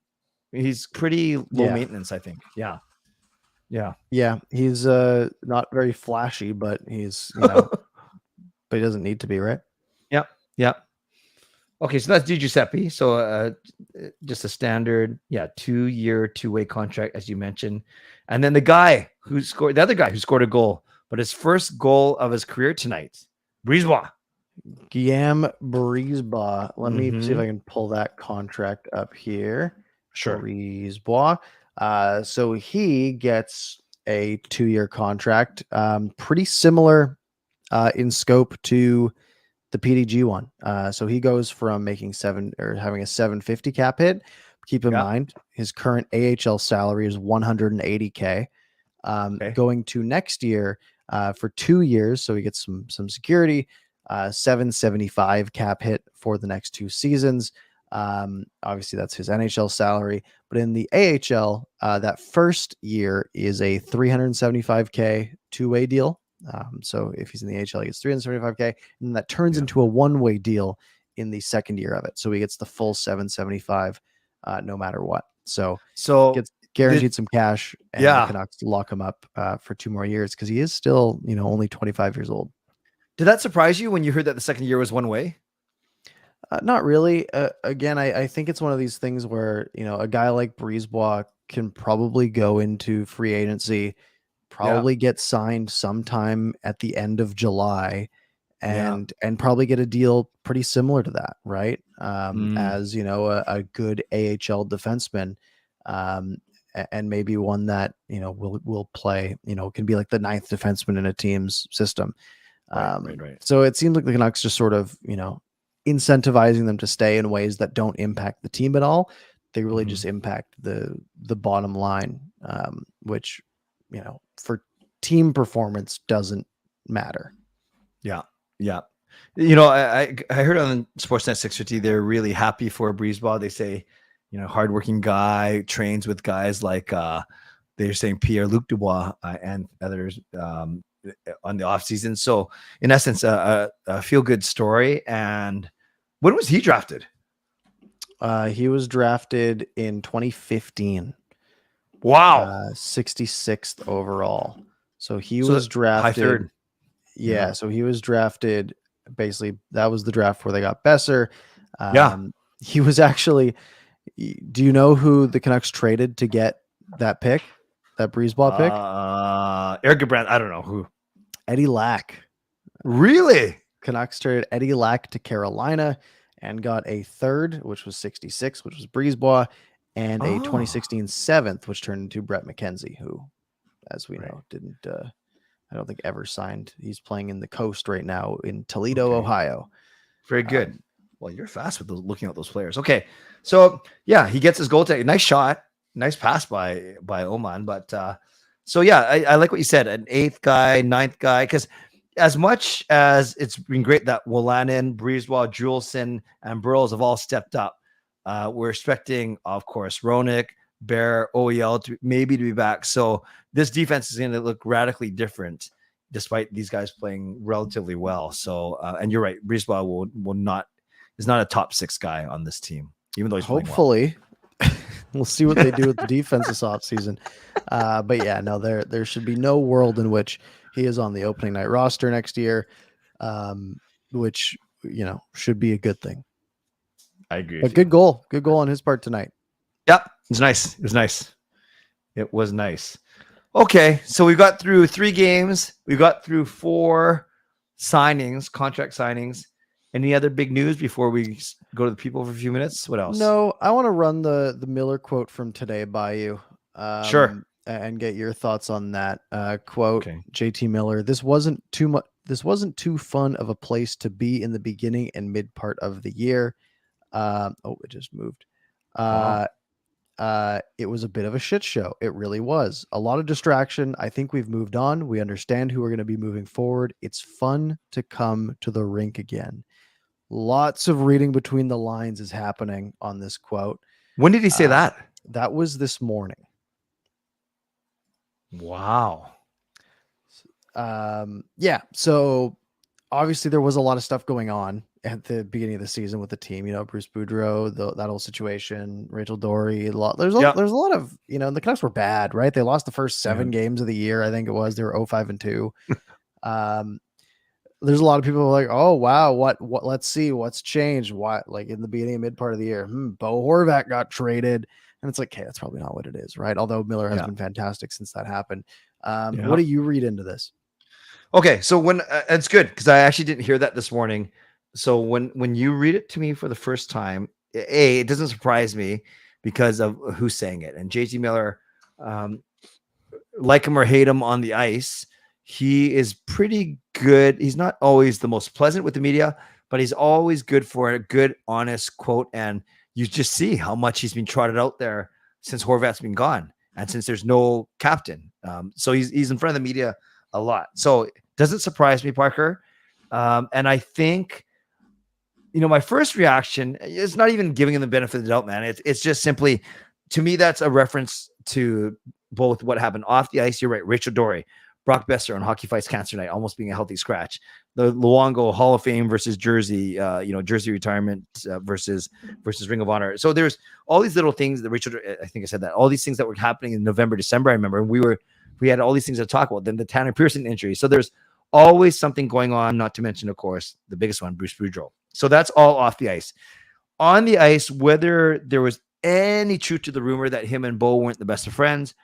He's pretty low maintenance, I think. Yeah. He's not very flashy, but he's but he doesn't need to be, right? Yeah. Okay, so that's Giuseppe. So just a standard, 2-year, 2-way contract, as you mentioned. And then the other guy who scored a goal, but his first goal of his career tonight, Brisebois. Guillaume Brisebois. Let me see if I can pull that contract up here. Sure. Brisebois. So he gets a 2-year contract, pretty similar in scope to the PDG one. So he goes from making having a 750 cap hit. Keep in mind his current AHL salary is $180K. Going to next year for 2 years, so he gets some security. 775 cap hit for the next 2 seasons. Obviously that's his NHL salary, but in the AHL, that first year is a 375K 2-way deal. So if he's in the AHL, he gets 375K, and that turns into a 1-way deal in the second year of it. So he gets the full 775 no matter what. So gets guaranteed some cash, and the Canucks lock him up for 2 more years because he is still, only 25 years old. Did that surprise you when you heard that the second year was 1-way? Not really. Again, I think it's one of these things where, a guy like Brisebois can probably go into free agency, probably get signed sometime at the end of July, and probably get a deal pretty similar to that, right? As, a good AHL defenseman, and maybe one that, will play, can be like the 9th defenseman in a team's system. Right. So it seems like the Canucks just sort of, incentivizing them to stay in ways that don't impact the team at all. They really just impact the bottom line, which, for team performance doesn't matter. Yeah. I heard on Sportsnet 650, they're really happy for Brisebois. They say, hardworking guy, trains with guys like they're saying Pierre-Luc Dubois and others on the off season. So in essence, a feel good story. And when was he drafted? He was drafted in 2015. Wow. 66th overall. So he was drafted high third. Yeah. So he was drafted. Basically, that was the draft where they got Besser. He was actually. Do you know who the Canucks traded to get that pick? That Brisebois pick? Eric Brandt. I don't know who. Eddie Lack. Really? Canucks traded Eddie Lack to Carolina and got a 3rd, which was 66, which was Brisebois, and a 2016 7th, which turned into Brett McKenzie, who, as we know, didn't. I don't think ever signed. He's playing in the Coast right now in Toledo, Ohio. Very good. Well, you're fast with looking at those players. Okay, so he gets his goal take. Nice shot. Nice pass by Oman, but I like what you said. An 8th guy, 9th guy, because as much as it's been great that Wolanin, Brisebois, Juleson, and Burroughs have all stepped up, we're expecting, of course, Roenick, Bear, OEL to be back. So this defense is going to look radically different, despite these guys playing relatively well. So, and you're right, Brisebois is not a top 6 guy on this team, even though he's hopefully. We'll see what they do with the defense this offseason. But there should be no world in which he is on the opening night roster next year, which, should be a good thing. I agree. But good goal on his part tonight. Yep. It was nice. Okay. So we got through 3 games. We got through 4 contract signings. Any other big news before we go to the people for a few minutes? What else? No, I want to run the Miller quote from today by you. Sure. And get your thoughts on that quote. Okay. JT Miller, this wasn't too fun of a place to be in the beginning and mid part of the year. It just moved. it was a bit of a shit show. It really was. A lot of distraction. I think we've moved on. We understand who we're going to be moving forward. It's fun to come to the rink again. Lots of reading between the lines is happening on this quote. When did he say that? That was this morning. Wow. Yeah. So obviously there was a lot of stuff going on at the beginning of the season with the team, Bruce Boudreau, that whole situation, Rachel Dory, there's a lot of, the Canucks were bad, right? They lost the first 7 games of the year. I think it was, they were 0-5-2. There's a lot of people who are like, oh wow, what, let's see what's changed. Why, like in the beginning, mid part of the year, Bo Horvat got traded. And it's like, hey, that's probably not what it is, right? Although Miller has been fantastic since that happened. What do you read into this? Okay, so when it's good because I actually didn't hear that this morning. So when you read it to me for the first time, it doesn't surprise me because of who's saying it. And JT Miller, like him or hate him on the ice, he is pretty good. He's not always the most pleasant with the media, but he's always good for a good, honest quote. And you just see how much he's been trotted out there since Horvat's been gone and since there's no captain. So he's in front of the media a lot. So it doesn't surprise me, Parker. And I think, my first reaction is not even giving him the benefit of the doubt, man. It's just simply, to me, that's a reference to both what happened off the ice. You're right. Rachel Dory, Brock Besser on Hockey Fights Cancer Night, almost being a healthy scratch. The Luongo Hall of Fame versus Jersey, Jersey retirement versus Ring of Honor. So there's all these little things that Rachel, I think I said that, all these things that were happening in November, December. I remember we had all these things to talk about. Then the Tanner Pearson injury. So there's always something going on, not to mention, of course, the biggest one, Bruce Boudreau. So that's all off the ice. On the ice, whether there was any truth to the rumor that him and Bo weren't the best of friends,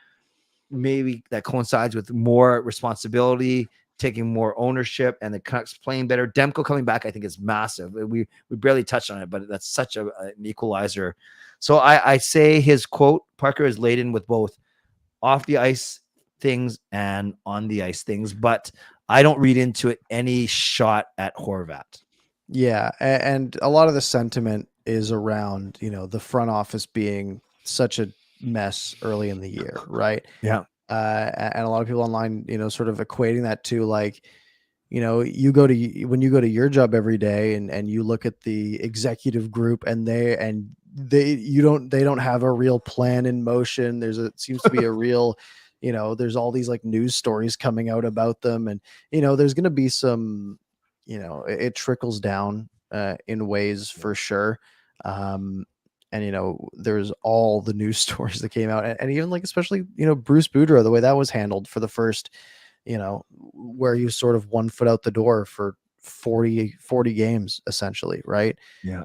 maybe that coincides with more responsibility, taking more ownership, and the Canucks playing better. Demko coming back, I think, is massive. We barely touched on it, but that's such an equalizer. So I say his quote, Parker, is laden with both off the ice things and on the ice things, but I don't read into it any shot at Horvat. Yeah, and a lot of the sentiment is around, the front office being such a mess early in the year, right? Yeah. And a lot of people online, sort of equating that to like, when you go to your job every day and you look at the executive group and they don't have a real plan in motion. It seems to be a real, there's all these like news stories coming out about them, and there's going to be some, it trickles down in ways for sure. And there's all the news stories that came out, and even like, especially, Bruce Boudreau, the way that was handled for the first, where you sort of 1 foot out the door for 40 games essentially. Right. Yeah.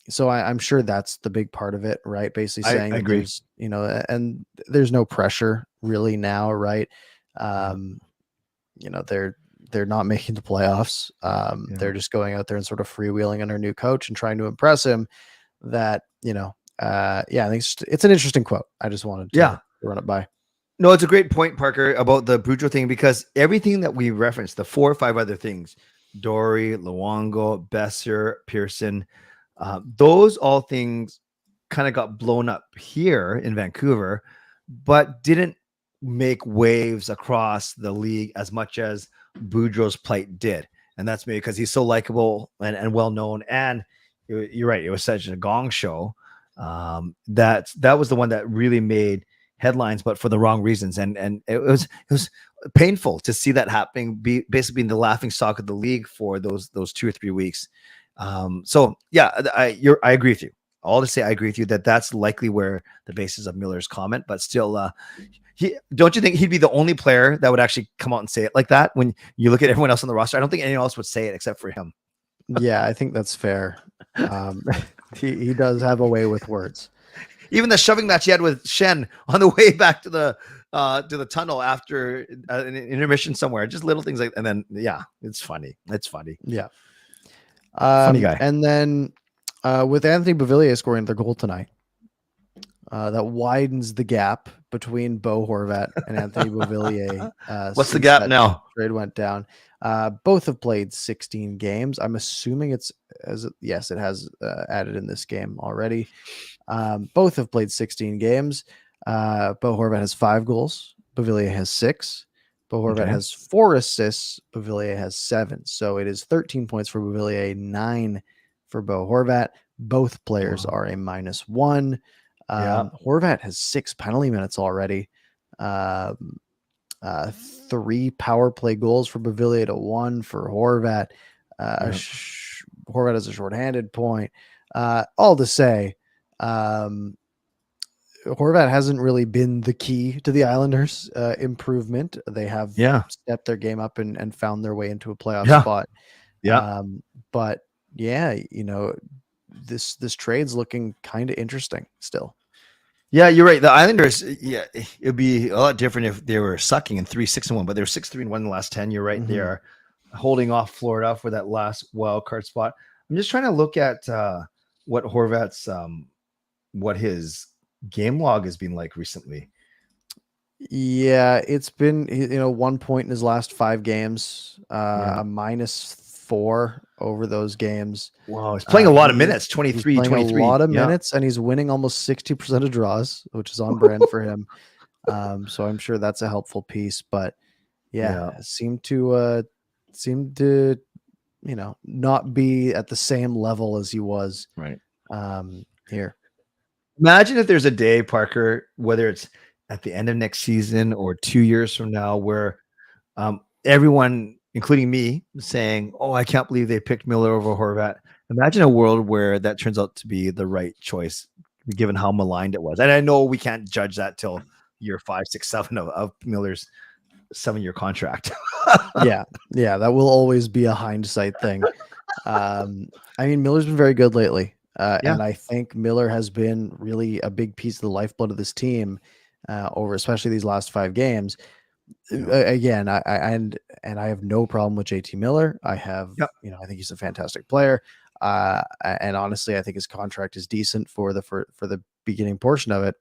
So I'm sure that's the big part of it, right? Basically saying I agree. there's, and there's no pressure really now. Right. They're not making the playoffs. They're just going out there and sort of freewheeling on their new coach and trying to impress him. That, I think it's an interesting quote. I just wanted to run it by. No, it's a great point, Parker, about the Boudreau thing, because everything that we referenced, the 4 or 5 other things, Dory, Luongo, Besser, Pearson, those all things kind of got blown up here in Vancouver, but didn't make waves across the league as much as Boudreau's plight did. And that's maybe because he's so likable and well-known. And you're right, it was such a gong show. That was the one that really made headlines, but for the wrong reasons. And it was painful to see that happening, basically being the laughing stock of the league for those 2 or 3 weeks. So yeah, I agree with you. All to say, I agree with you that that's likely where the basis of Miller's comment, but still, don't you think he'd be the only player that would actually come out and say it like that? When you look at everyone else on the roster, I don't think anyone else would say it except for him. Yeah, I think that's fair. He does have a way with words. Even the shoving match he had with Shen on the way back to the tunnel after an intermission somewhere, just little things like, and then it's funny. It's funny. Yeah, funny guy. And then with Anthony Beauvillier scoring their goal tonight, that widens the gap between Bo Horvat and Anthony Beauvillier. What's the gap now? Trade went down. Both have played 16 games. I'm assuming yes, it has added in this game already. Both have played 16 games. Bo Horvat has 5 goals. Beauvillier has 6. Bo Horvat has 4 assists. Beauvillier has 7. So it is 13 points for Beauvillier, 9 for Bo Horvat. Both players are a -1. Horvat has 6 penalty minutes already. 3 power play goals for Beauvillier to 1 for Horvat. Horvat has a shorthanded point. All to say, Horvat hasn't really been the key to the Islanders' improvement. They have stepped their game up and found their way into a playoff spot. But yeah, this trade's looking kind of interesting still. Yeah, you're right. The Islanders, it'd be a lot different if they were sucking in 3-6-1, but they're 6-3-1 in the last 10. You're right. Mm-hmm. They are holding off Florida for that last wild card spot. I'm just trying to look at what Horvat's, what his game log has been like recently. Yeah, it's been 1 point in his last 5 games, a -4 over those games. Wow, he's playing a lot of minutes, 23. A lot of minutes, and he's winning almost 60% of draws, which is on brand for him. So I'm sure that's a helpful piece. But seemed to not be at the same level as he was here. Imagine if there's a day, Parker, whether it's at the end of next season or 2 years from now, where everyone, including me, saying, "Oh, I can't believe they picked Miller over Horvat." Imagine a world where that turns out to be the right choice, given how maligned it was. And I know we can't judge that till year 5, 6, 7 of Miller's 7-year contract. yeah, that will always be a hindsight thing. I mean, Miller's been very good lately. And I think Miller has been really a big piece of the lifeblood of this team over especially these last 5 games. Again, I have no problem with JT Miller. I have, I think he's a fantastic player. And honestly, I think his contract is decent for the beginning portion of it.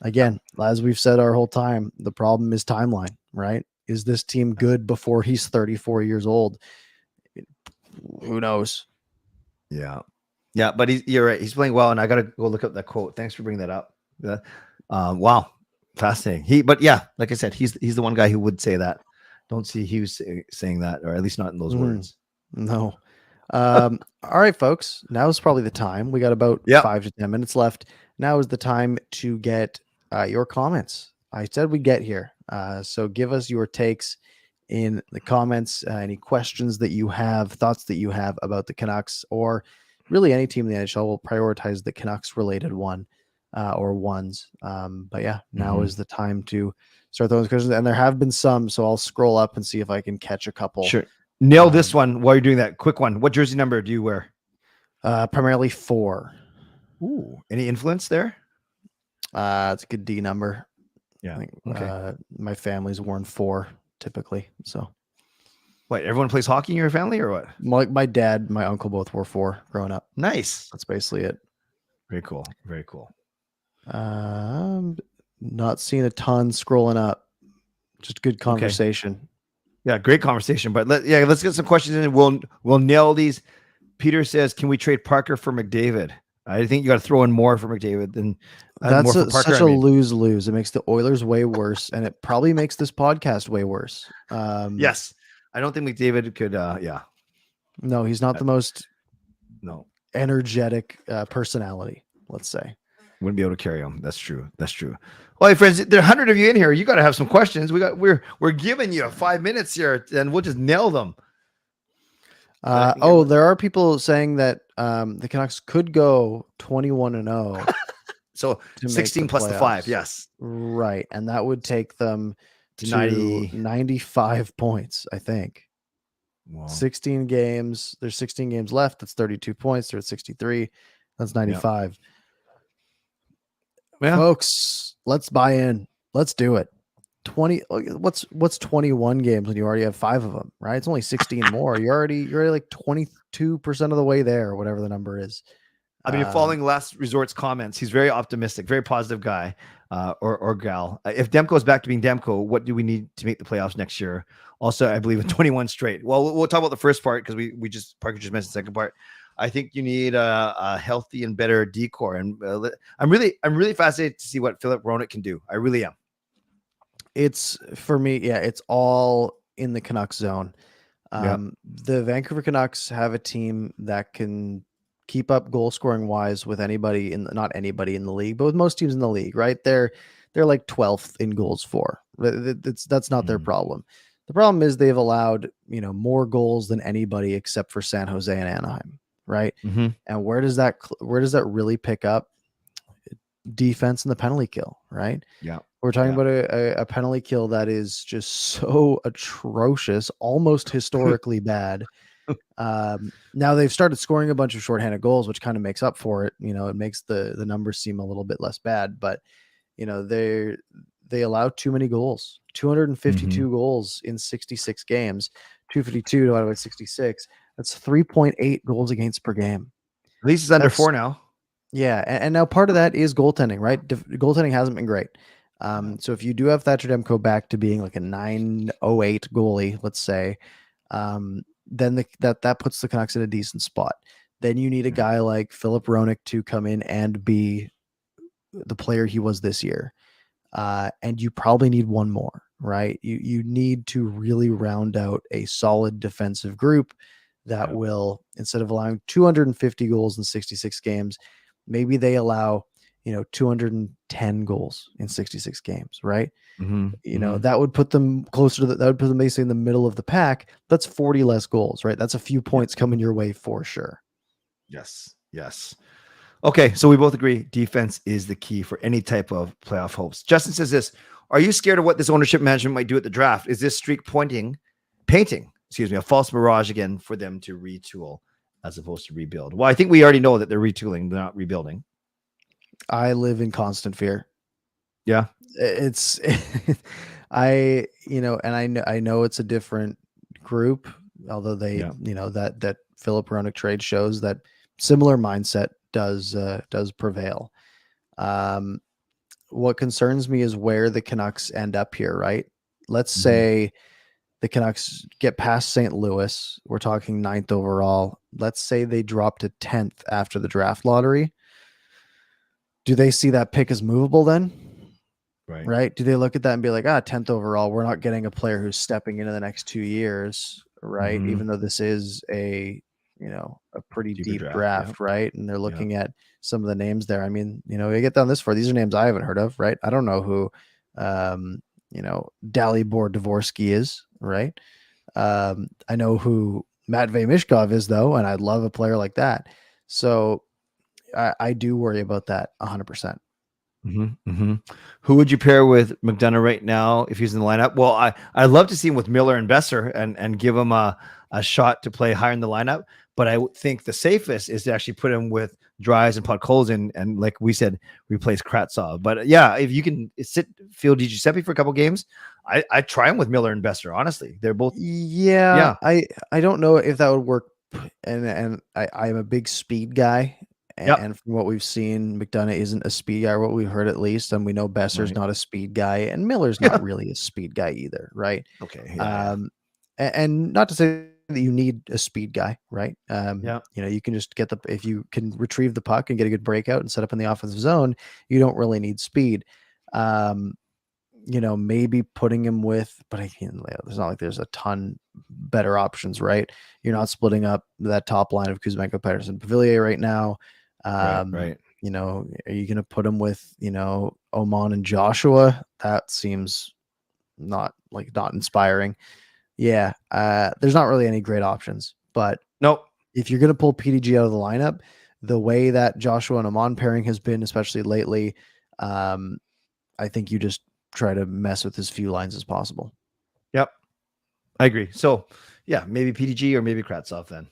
Again, as we've said our whole time, the problem is timeline, right? Is this team good before he's 34 years old? Who knows? Yeah, but you're right. He's playing well, and I got to go look up that quote. Thanks for bringing that up. Wow, fascinating. But like I said, he's the one guy who would say that. Don't see Hughes saying that, or at least not in those words. No. All right, folks. Now is probably the time. We got about 5 to 10 minutes left. Now is the time to get your comments. I said we'd get here. So give us your takes in the comments, any questions that you have, thoughts that you have about the Canucks, or really any team in the NHL. Will prioritize the Canucks related one or ones. But now is the time to start those questions. And there have been some, so I'll scroll up and see if I can catch a couple. Sure. Nail this one while you're doing that. Quick one. What jersey number do you wear? Primarily 4. Ooh, any influence there? It's a good D number. Yeah. I think, my family's worn 4 typically. So. What, everyone plays hockey in your family or what? My dad, my uncle both wore 4 growing up. Nice. That's basically it. Very cool. Very cool. Not seeing a ton scrolling up. Just good conversation. Okay. Yeah, great conversation. But let's get some questions in. We'll nail these. Peter says, "Can we trade Parker for McDavid?" I think you got to throw in more for McDavid than that's more for Parker, such a lose-lose. It makes the Oilers way worse, and it probably makes this podcast way worse. Yes. I don't think McDavid could. No, he's not the most energetic personality. Let's say wouldn't be able to carry him. That's true. Well, hey, friends, there are 100 of you in here. You got to have some questions. We're giving you 5 minutes here, and we'll just nail them. There are people saying that the Canucks could go 21-0. So 16 plus the 5. Yes, right, and that would take them to 95 points, I think. Wow. 16 games. There's 16 games left. That's 32 points. They're at 63. That's 95. Yeah. Folks, let's buy in. Let's do it. 20. What's 21 games when you already have 5 of them, right? It's only 16 more. You're already like 22% of the way there, or whatever the number is. I mean, following Last Resort's comments, he's very optimistic, very positive guy. or gal. If Demko is back to being Demko, what do we need to make the playoffs next year? Also, I believe in 21 straight. Well, we'll talk about the first part because Parker just mentioned the second part. I think you need a healthy and better decor, and I'm really fascinated to see what Filip Hronek can do. I really am. It's for me, yeah, it's all in the Canucks zone. The Vancouver Canucks have a team that can keep up goal scoring wise with anybody not anybody in the league, but with most teams in the league, right? They're like 12th in goals for. That's not their problem. The problem is they've allowed, more goals than anybody except for San Jose and Anaheim, right? And where does that really pick up? Defense and the penalty kill, right? Yeah. We're talking about a penalty kill that is just so atrocious, almost historically bad. Now they've started scoring a bunch of shorthanded goals, which kind of makes up for it. It makes the numbers seem a little bit less bad, but they allow too many goals. 252 goals in 66 games, 252 divided by 66. That's 3.8 goals against per game. At least it's under 4 now. Yeah, and now part of that is goaltending, right? Goaltending hasn't been great. So if you do have Thatcher Demko back to being like a 908 goalie, let's say, then that puts the Canucks in a decent spot. Then you need a guy like Filip Hronek to come in and be the player he was this year. And you probably need one more, right? You need to really round out a solid defensive group that will, instead of allowing 250 goals in 66 games, maybe they allow 210 goals in 66 games, right? That would put them closer to that would put them basically in the middle of the pack. That's 40 less goals, right? That's a few points coming your way for sure. Yes. Okay, so we both agree defense is the key for any type of playoff hopes. Justin says this: are you scared of what this ownership management might do at the draft? Is this streak painting, a false mirage again for them to retool as opposed to rebuild? Well, I think we already know that they're retooling, they're not rebuilding. I live in constant fear. Yeah. It's I know it's a different group, although they that Filip Hronek trade shows that similar mindset does prevail. What concerns me is where the Canucks end up here, right? Let's say the Canucks get past St. Louis. We're talking 9th overall. Let's say they drop to 10th after the draft lottery. Do they see that pick as movable then? Right? Do they look at that and be like, 10th overall, we're not getting a player who's stepping into the next 2 years, right? Even though this is a pretty deep draft, right? And they're looking at some of the names there. I mean, you get down this far. These are names I haven't heard of, right? I don't know who, Dalibor Dvorsky is, right? I know who Matvei Mishkov is, though, and I'd love a player like that. So I do worry about that 100%. Who would you pair with McDonough right now if he's in the lineup? Well, I'd love to see him with Miller and Besser and give him a shot to play higher in the lineup. But I think the safest is to actually put him with Dries and Podkolzin and, like we said, replace Kravtsov. But yeah, if you can sit Phil DiGiuseppe for a couple games, I try him with Miller and Besser. Honestly, they're both. Yeah. I don't know if that would work. And I'm a big speed guy. And from what we've seen, McDonough isn't a speed guy, or what we've heard at least. And we know Besser's not a speed guy, and Miller's not really a speed guy either, right? Okay. And not to say that you need a speed guy, right? You can just if you can retrieve the puck and get a good breakout and set up in the offensive zone, you don't really need speed. Maybe putting him with, but there's not like there's a ton better options, right? You're not splitting up that top line of Kuzmenko, Pettersson, Pavillier right now. Right. Are you going to put him with, Oman and Joshua? That seems not inspiring. Yeah. There's not really any great options, but nope. If you're going to pull PDG out of the lineup, the way that Joshua and Oman pairing has been, especially lately, I think you just try to mess with as few lines as possible. Yep. I agree. So yeah, maybe PDG or maybe Kravtsov then.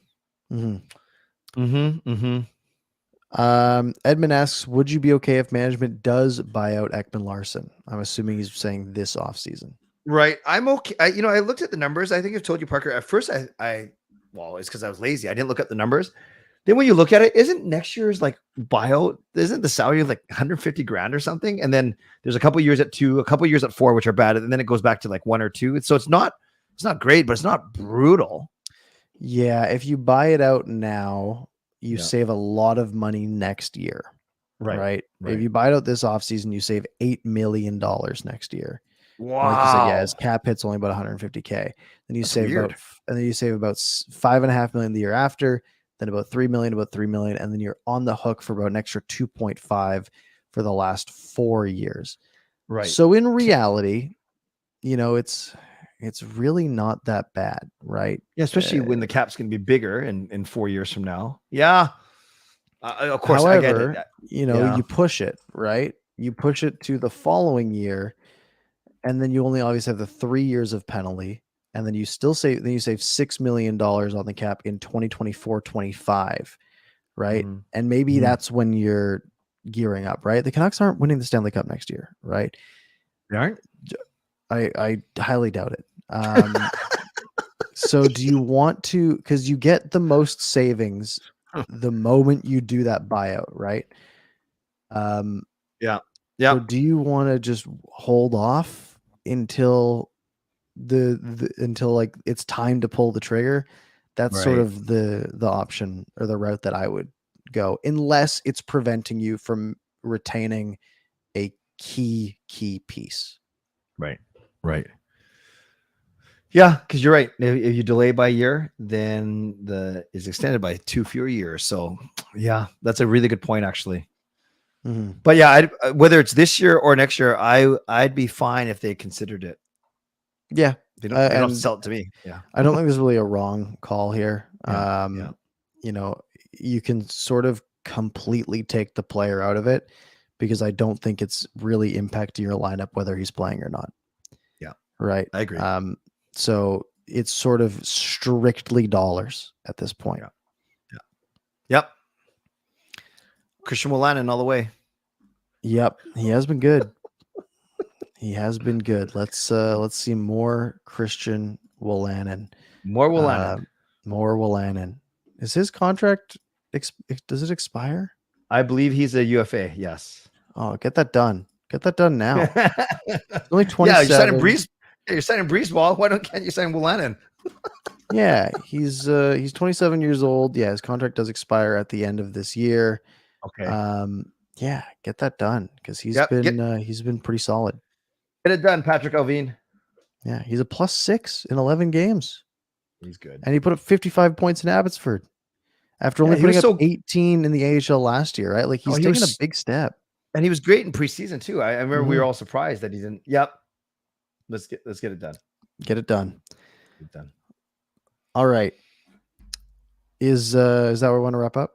Edmund asks, would you be okay if management does buy out Ekman Larson? I'm assuming he's saying this offseason. Right. I'm okay. I looked at the numbers. I think I've told you, Parker, at first it's because I was lazy. I didn't look at the numbers. Then when you look at it, isn't next year's like buyout? Isn't the salary like 150 grand or something? And then there's a couple years at 2, a couple years at 4, which are bad, and then it goes back to like 1 or 2. So it's not great, but it's not brutal. Yeah, if you buy it out now, you save a lot of money next year. Right. If you buy it out this offseason, you save $8 million next year. Wow. And like you said, yeah, his cap hit's only about 150K. Then you save about $5.5 million the year after, then about 3 million, and then you're on the hook for about an extra 2.5 for the last 4 years. Right. So in reality, it's really not that bad, right? Yeah, especially when the cap's going to be bigger in 4 years from now. Yeah. Of course, however, I get it. You push it, right? You push it to the following year, and then you only obviously have the 3 years of penalty, and then you save $6 million on the cap in 2024-25, right? Mm-hmm. And maybe that's when you're gearing up, right? The Canucks aren't winning the Stanley Cup next year, right? They aren't? I highly doubt it. So do you want to, because you get the most savings the moment you do that buyout, right? Yeah. So do you want to just hold off until until like it's time to pull the trigger? That's sort of the option or the route that I would go, unless it's preventing you from retaining a key piece. Right. Yeah, because you're right. If you delay by a year, then is extended by 2 fewer years. So yeah, that's a really good point, actually. Mm-hmm. But yeah, whether it's this year or next year, I'd be fine if they considered it. Yeah, they don't sell it to me. Yeah, I don't think there's really a wrong call here. Yeah. You can sort of completely take the player out of it, because I don't think it's really impacting your lineup whether he's playing or not. Yeah, right. I agree. So it's sort of strictly dollars at this point. Yeah. Yep. Christian Wolanin all the way. Yep, he has been good. He has been good. Let's see more Christian Wolanin. More Wolanin. Is his contract does it expire? I believe he's a UFA. Yes. Oh, get that done. Get that done now. Only 27. Yeah, you're signing Breezeball. Why can't you sign Wolanin? Yeah, he's 27 years old. Yeah, his contract does expire at the end of this year. Okay. Yeah, get that done, because he's been pretty solid. Get it done, Patrick Alvin. Yeah, he's a +6 in 11 games. He's good. And he put up 55 points in Abbotsford after only putting up 18 in the AHL last year, right? Like he's taking a big step. And he was great in preseason too. I remember we were all surprised that he didn't. Yep. Let's get it done. Get it done. Get it done. All right. Is that where we want to wrap up?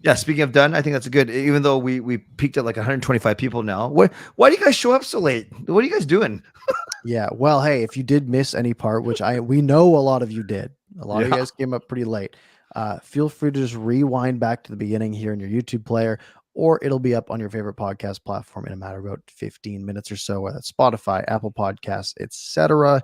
Yeah, speaking of done, I think that's a good, even though we peaked at like 125 people now. Why do you guys show up so late? What are you guys doing? Yeah, well, hey, if you did miss any part, which we know a lot of you did, a lot of you guys came up pretty late. Feel free to just rewind back to the beginning here in your YouTube player, or it'll be up on your favorite podcast platform in a matter of about 15 minutes or so, whether it's Spotify, Apple Podcasts, etc.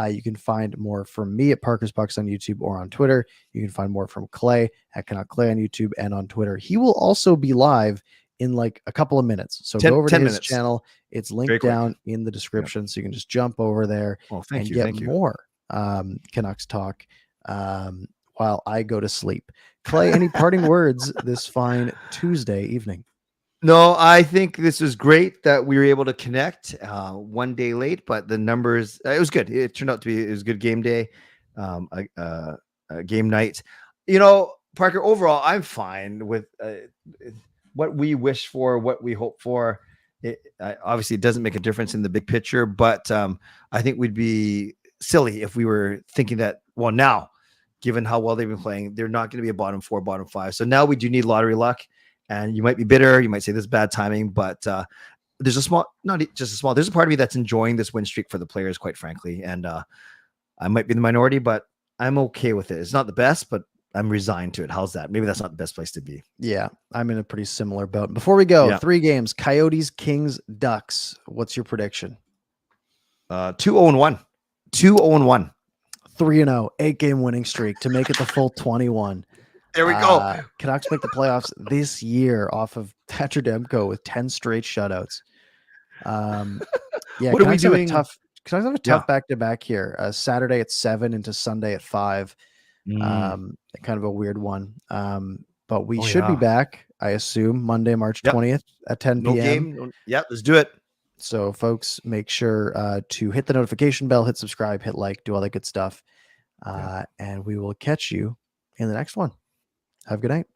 You can find more from me at ParkersPucks on YouTube or on Twitter. You can find more from Clay at Canuck Clay on YouTube and on Twitter. He will also be live in like a couple of minutes. So go over to his channel. It's linked down in the description. So you can just jump over there and get more Canucks talk while I go to sleep. Clay, any parting words this fine Tuesday evening? No, I think this was great that we were able to connect 1 day late, but the numbers, it was good. It turned out to be, it was a good game day, a game night. Parker, overall, I'm fine with what we wish for, what we hope for. Obviously, it doesn't make a difference in the big picture, but I think we'd be silly if we were thinking that, well, now, given how well they've been playing, they're not going to be a bottom 4, bottom 5. So now we do need lottery luck. And you might be bitter. You might say this is bad timing, but there's there's a part of me that's enjoying this win streak for the players, quite frankly. And I might be the minority, but I'm okay with it. It's not the best, but I'm resigned to it. How's that? Maybe that's not the best place to be. Yeah, I'm in a pretty similar boat. Before we go, 3 games: Coyotes, Kings, Ducks. What's your prediction? 2-0-1. 2-0-1. 3-0, 8-game winning streak to make it the full 21. There we go. Canucks make the playoffs this year off of Thatcher Demko with 10 straight shutouts. Yeah, What are we Canucks have doing? Canucks have a tough back-to-back here. Saturday at 7 into Sunday at 5. Kind of a weird one. But we should be back, I assume, Monday, March 20th at 10 p.m. No game. Yeah, let's do it. So, folks, make sure to hit the notification bell, hit subscribe, hit like, do all that good stuff. And we will catch you in the next one. Have a good night.